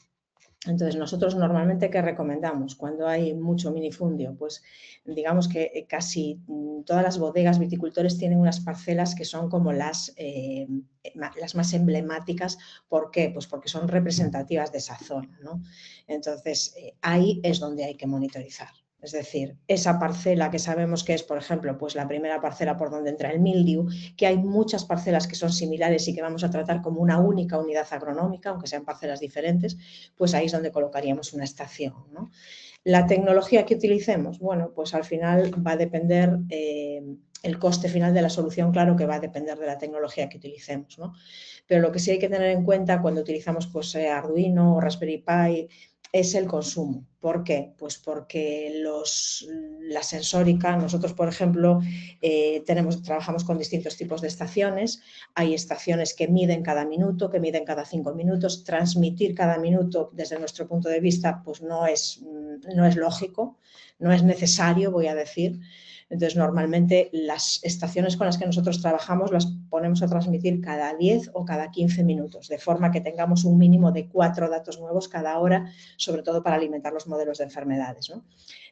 Entonces, nosotros normalmente, ¿qué recomendamos? Cuando hay mucho minifundio, pues digamos que casi todas las bodegas viticultores tienen unas parcelas que son como las más emblemáticas. ¿Por qué? Pues porque son representativas de esa zona, ¿no? Entonces, ahí es donde hay que monitorizar. Es decir, esa parcela que sabemos que es, por ejemplo, pues la primera parcela por donde entra el mildiu, que hay muchas parcelas que son similares y que vamos a tratar como una única unidad agronómica, aunque sean parcelas diferentes, pues ahí es donde colocaríamos una estación, ¿no? La tecnología que utilicemos, bueno, pues al final va a depender, el coste final de la solución, claro que va a depender de la tecnología que utilicemos, ¿no? Pero lo que sí hay que tener en cuenta cuando utilizamos pues, Arduino o Raspberry Pi es el consumo. ¿Por qué? Pues porque la sensórica, nosotros por ejemplo trabajamos con distintos tipos de estaciones. Hay estaciones que miden cada minuto, que miden cada 5 minutos. Transmitir cada minuto desde nuestro punto de vista pues no es lógico, no es necesario, voy a decir. Entonces, normalmente las estaciones con las que nosotros trabajamos las ponemos a transmitir cada 10 o cada 15 minutos, de forma que tengamos un mínimo de 4 datos nuevos cada hora, sobre todo para alimentar los modelos de enfermedades, ¿no?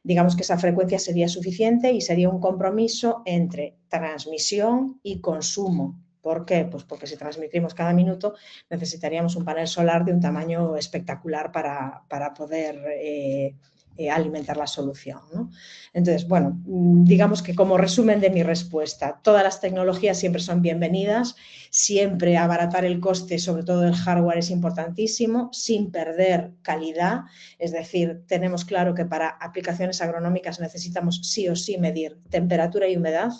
Digamos que esa frecuencia sería suficiente y sería un compromiso entre transmisión y consumo. ¿Por qué? Pues porque si transmitimos cada minuto necesitaríamos un panel solar de un tamaño espectacular para poder alimentar la solución, ¿no? Entonces, bueno, digamos que como resumen de mi respuesta, todas las tecnologías siempre son bienvenidas, siempre abaratar el coste, sobre todo del hardware, es importantísimo, sin perder calidad, es decir, tenemos claro que para aplicaciones agronómicas necesitamos sí o sí medir temperatura y humedad,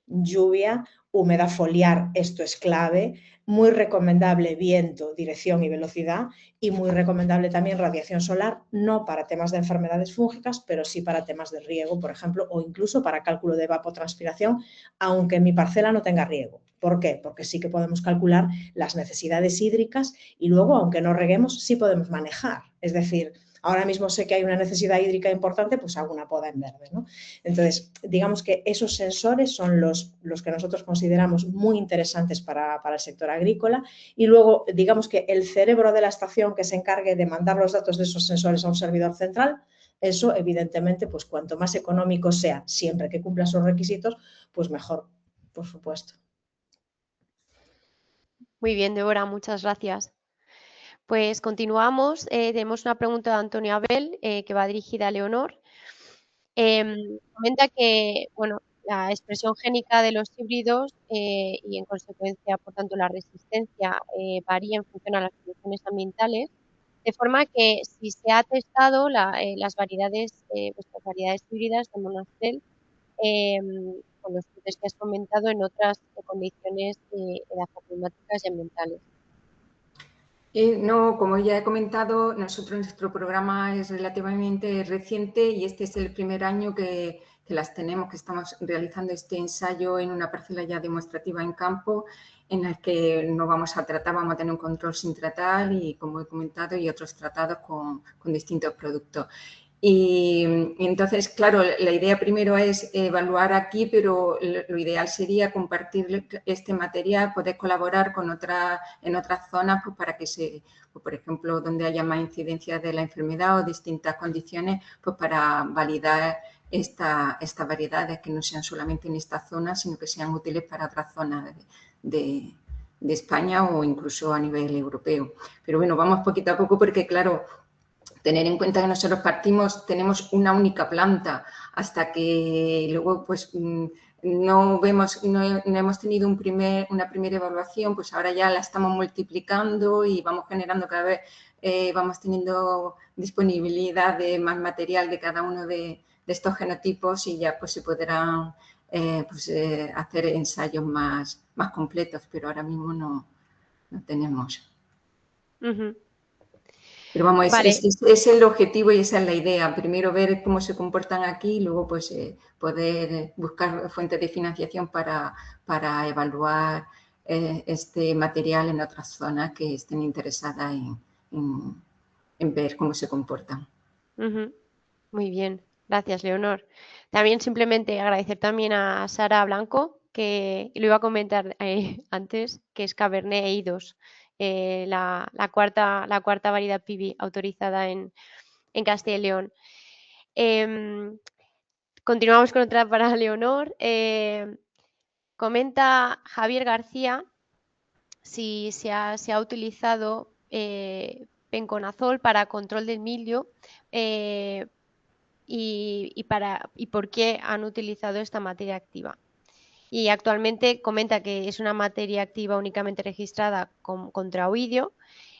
lluvia, humedad foliar, esto es clave, muy recomendable viento, dirección y velocidad, y muy recomendable también radiación solar, no para temas de enfermedades fúngicas, pero sí para temas de riego, por ejemplo, o incluso para cálculo de evapotranspiración, aunque mi parcela no tenga riego. ¿Por qué? Porque sí que podemos calcular las necesidades hídricas y luego, aunque no reguemos, sí podemos manejar. Es decir, ahora mismo sé que hay una necesidad hídrica importante, pues hago una poda en verde, ¿no? Entonces, digamos que esos sensores son los que nosotros consideramos muy interesantes para el sector agrícola, y luego, digamos que el cerebro de la estación que se encargue de mandar los datos de esos sensores a un servidor central, eso evidentemente, pues cuanto más económico sea, siempre que cumpla sus requisitos, pues mejor, por supuesto. Muy bien, Débora, muchas gracias. Pues continuamos. Tenemos una pregunta de Antonio Abel que va dirigida a Leonor. Comenta que, bueno, la expresión génica de los híbridos y en consecuencia, por tanto, la resistencia varía en función a las condiciones ambientales, de forma que si se ha testado las variedades, vuestras variedades híbridas de Monastel, con los frutos que has comentado en otras condiciones edafoclimáticas y ambientales. No, como ya he comentado, nuestro programa es relativamente reciente y este es el primer año que las tenemos, que estamos realizando este ensayo en una parcela ya demostrativa en campo, en el que no vamos a tratar, vamos a tener un control sin tratar y, como he comentado, y otros tratados con distintos productos. Y entonces, claro, la idea primero es evaluar aquí, pero lo ideal sería compartir este material, poder colaborar con en otras zonas, pues para que pues por ejemplo, donde haya más incidencia de la enfermedad o distintas condiciones, pues para validar estas variedades que no sean solamente en esta zona, sino que sean útiles para otras zonas de España o incluso a nivel europeo. Pero bueno, vamos poquito a poco porque, claro, tener en cuenta que nosotros tenemos una única planta, hasta que luego pues no hemos tenido una primera evaluación, pues ahora ya la estamos multiplicando y vamos generando cada vez, vamos teniendo disponibilidad de más material de cada uno de estos genotipos y ya pues se podrán hacer ensayos más completos, pero ahora mismo no tenemos. Pero vamos, Vale. es el objetivo y esa es la idea. Primero ver cómo se comportan aquí y luego pues poder buscar fuentes de financiación para evaluar este material en otras zonas que estén interesadas en ver cómo se comportan. Muy bien, gracias, Leonor. También simplemente agradecer también a Sara Blanco, que lo iba a comentar antes, que es Cabernet EI2, la cuarta variedad PIBI autorizada en Castilla y León. Continuamos con otra para Leonor. Comenta Javier García si se ha utilizado penconazol para control del mildio y por qué han utilizado esta materia activa. Y actualmente comenta que es una materia activa únicamente registrada contra oidio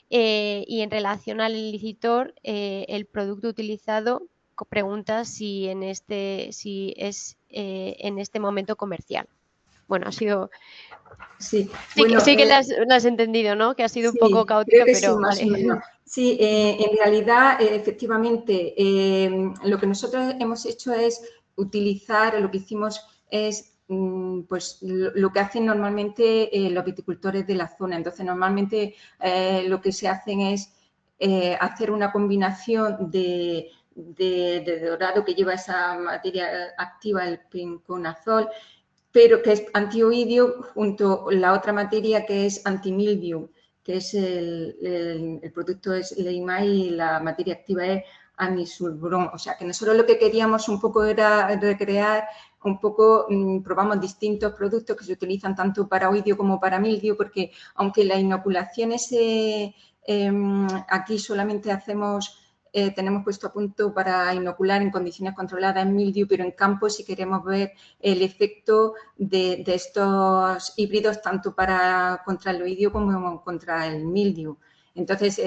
y en relación al ilicitor, el producto utilizado pregunta si es en este momento comercial. Bueno, ha sido... Sí, que lo has entendido, ¿no? Que ha sido un poco caótico, creo que pero sí, más vale. o menos. Sí, en realidad, efectivamente, lo que nosotros hemos hecho es utilizar, lo que hicimos es pues lo que hacen normalmente los viticultores de la zona. Entonces, normalmente lo que se hacen es hacer una combinación de dorado que lleva esa materia activa, el penconazol, pero que es antioidio, junto a la otra materia que es antimildiu, que es el producto es Leimai y la materia activa es amisulbrón. O sea, que nosotros lo que queríamos un poco era recrear, un poco probamos distintos productos que se utilizan tanto para oidio como para mildio, porque aunque la inoculación es, aquí solamente hacemos tenemos puesto a punto para inocular en condiciones controladas en mildiu, pero en campo si queremos ver el efecto de estos híbridos tanto contra el oidio como contra el mildiu. Entonces,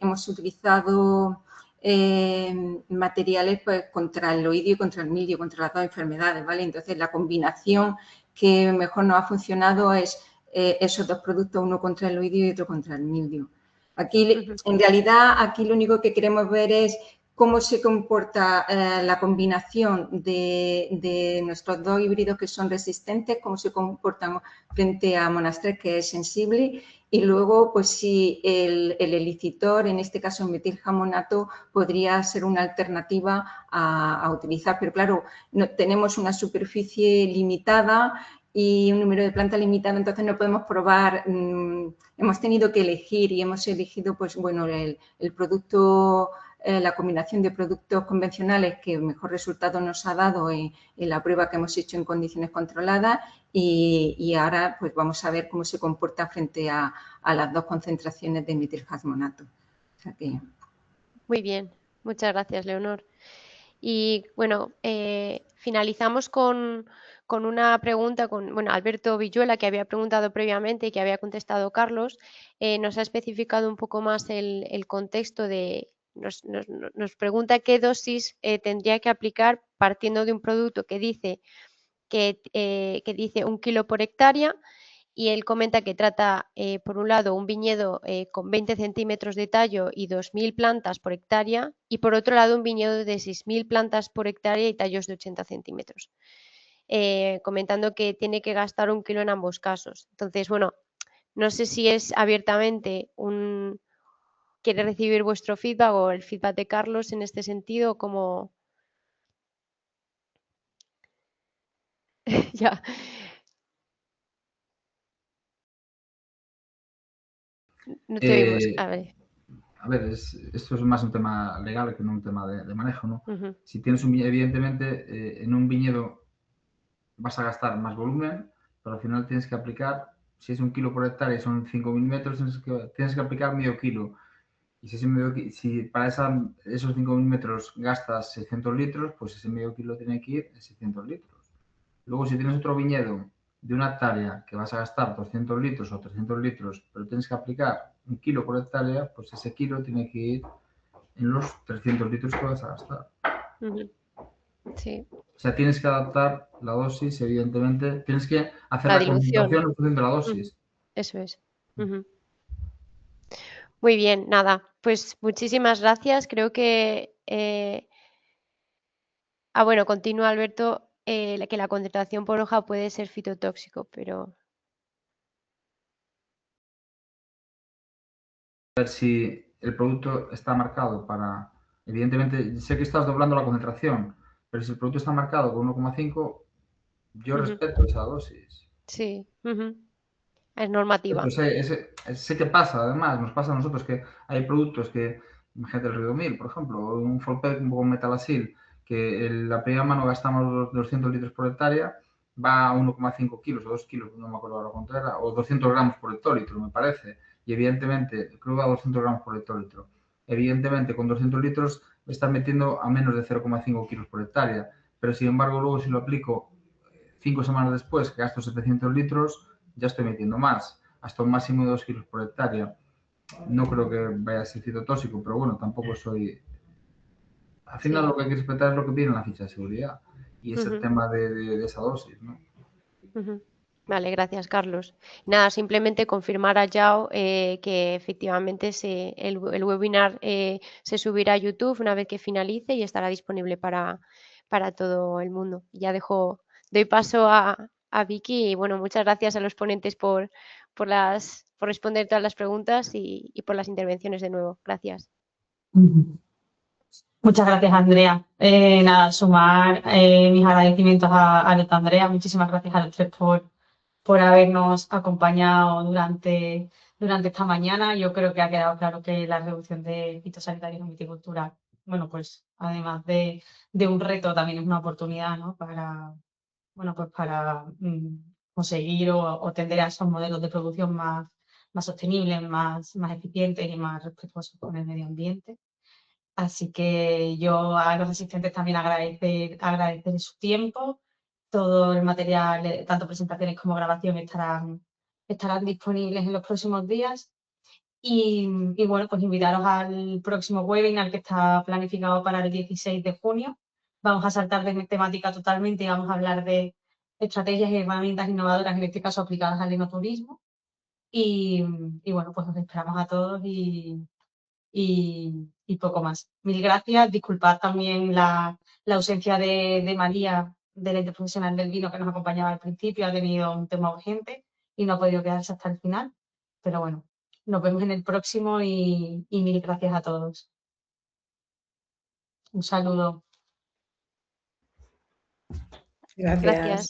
hemos utilizado materiales pues, contra el oidio y contra el mildiu, contra las dos enfermedades, ¿vale? Entonces, la combinación que mejor nos ha funcionado es esos dos productos, uno contra el oidio y otro contra el mildiu. Aquí, en realidad, aquí lo único que queremos ver es cómo se comporta la combinación de nuestros dos híbridos que son resistentes, cómo se comportan frente a Monastrell, que es sensible, y luego, pues si el elicitor, en este caso el metiljamonato, podría ser una alternativa a utilizar. Pero claro, tenemos una superficie limitada y un número de plantas limitado, entonces no podemos probar, hemos tenido que elegir y hemos elegido, pues bueno, el producto, la combinación de productos convencionales que mejor resultado nos ha dado en la prueba que hemos hecho en condiciones controladas y ahora pues vamos a ver cómo se comporta frente a las dos concentraciones de metilhazmonato. O sea que... Muy bien, muchas gracias, Leonor. Y bueno, finalizamos con una pregunta con Alberto Villuela, que había preguntado previamente y que había contestado Carlos. Nos ha especificado un poco más el contexto de... Nos pregunta qué dosis tendría que aplicar partiendo de un producto que dice que dice 1 kilo por hectárea, y él comenta que trata, por un lado, un viñedo con 20 centímetros de tallo y 2.000 plantas por hectárea, y por otro lado un viñedo de 6.000 plantas por hectárea y tallos de 80 centímetros, comentando que tiene que gastar 1 kilo en ambos casos. Entonces, bueno, no sé si es abiertamente quiere recibir vuestro feedback o el feedback de Carlos en este sentido, como... ya... No te oímos. A ver. A ver, esto es más un tema legal que no un tema de manejo, ¿no? Si tienes evidentemente, en un viñedo vas a gastar más volumen, pero al final tienes que aplicar, si es 1 kilo por hectárea y son 5.000 metros, tienes que aplicar medio kilo. Y si para esos 5.000 metros gastas 600 litros, pues ese medio kilo tiene que ir a 600 litros. Luego, si tienes otro viñedo de una hectárea que vas a gastar 200 litros o 300 litros, pero tienes que aplicar 1 kilo por hectárea, pues ese kilo tiene que ir en los 300 litros que vas a gastar. Sí. O sea, tienes que adaptar la dosis, evidentemente. Tienes que hacer la concentración en función de la dosis. Eso es. Muy bien, nada, pues muchísimas gracias. Creo que... bueno, continúa Alberto, que la concentración por hoja puede ser fitotóxico, pero... A ver si el producto está marcado para... Evidentemente, sé que estás doblando la concentración, pero si el producto está marcado con 1,5, yo respeto esa dosis. Sí, es normativa. Pues sé que pasa, además, nos pasa a nosotros que hay productos que, imagínate el Ridomil, por ejemplo, o un Folpec con metalasil, que en la primera mano gastamos 200 litros por hectárea, va a 1,5 kilos o 2 kilos, no me acuerdo ahora cuánto era, o 200 gramos por hectolitro, me parece. Y evidentemente, creo que va a 200 gramos por hectolitro. Evidentemente, con 200 litros me están metiendo a menos de 0,5 kilos por hectárea. Pero sin embargo, luego si lo aplico 5 semanas después, que gasto 700 litros, ya estoy metiendo más, hasta un máximo de 2 kilos por hectárea. No creo que vaya a ser citotóxico, pero bueno, tampoco soy... Al final lo que hay que respetar es lo que viene en la ficha de seguridad y es el tema de esa dosis, ¿no? Vale, gracias, Carlos. Nada, simplemente confirmar a Yao que efectivamente el webinar se subirá a YouTube una vez que finalice y estará disponible para todo el mundo. Ya doy paso a Vicky y bueno, muchas gracias a los ponentes por responder todas las preguntas y por las intervenciones de nuevo. Gracias. Muchas gracias, Andrea. Nada, sumar mis agradecimientos a Andrea. Muchísimas gracias a los tres por habernos acompañado durante esta mañana. Yo creo que ha quedado claro que la reducción de fitosanitarios en viticultura, bueno, pues además de un reto, también es una oportunidad, ¿no? Para conseguir o tender a esos modelos de producción más sostenibles, más eficientes y más respetuosos con el medio ambiente. Así que yo a los asistentes también agradecer su tiempo. Todo el material, tanto presentaciones como grabación, estarán disponibles en los próximos días. Y bueno, pues invitaros al próximo webinar que está planificado para el 16 de junio. Vamos a saltar de temática totalmente y vamos a hablar de estrategias y herramientas innovadoras, en este caso aplicadas al enoturismo. Y bueno, pues os esperamos a todos y poco más. Mil gracias. Disculpad también la ausencia de María, de la interprofesional del vino que nos acompañaba al principio. Ha tenido un tema urgente y no ha podido quedarse hasta el final. Pero bueno, nos vemos en el próximo y mil gracias a todos. Un saludo. Gracias. Gracias.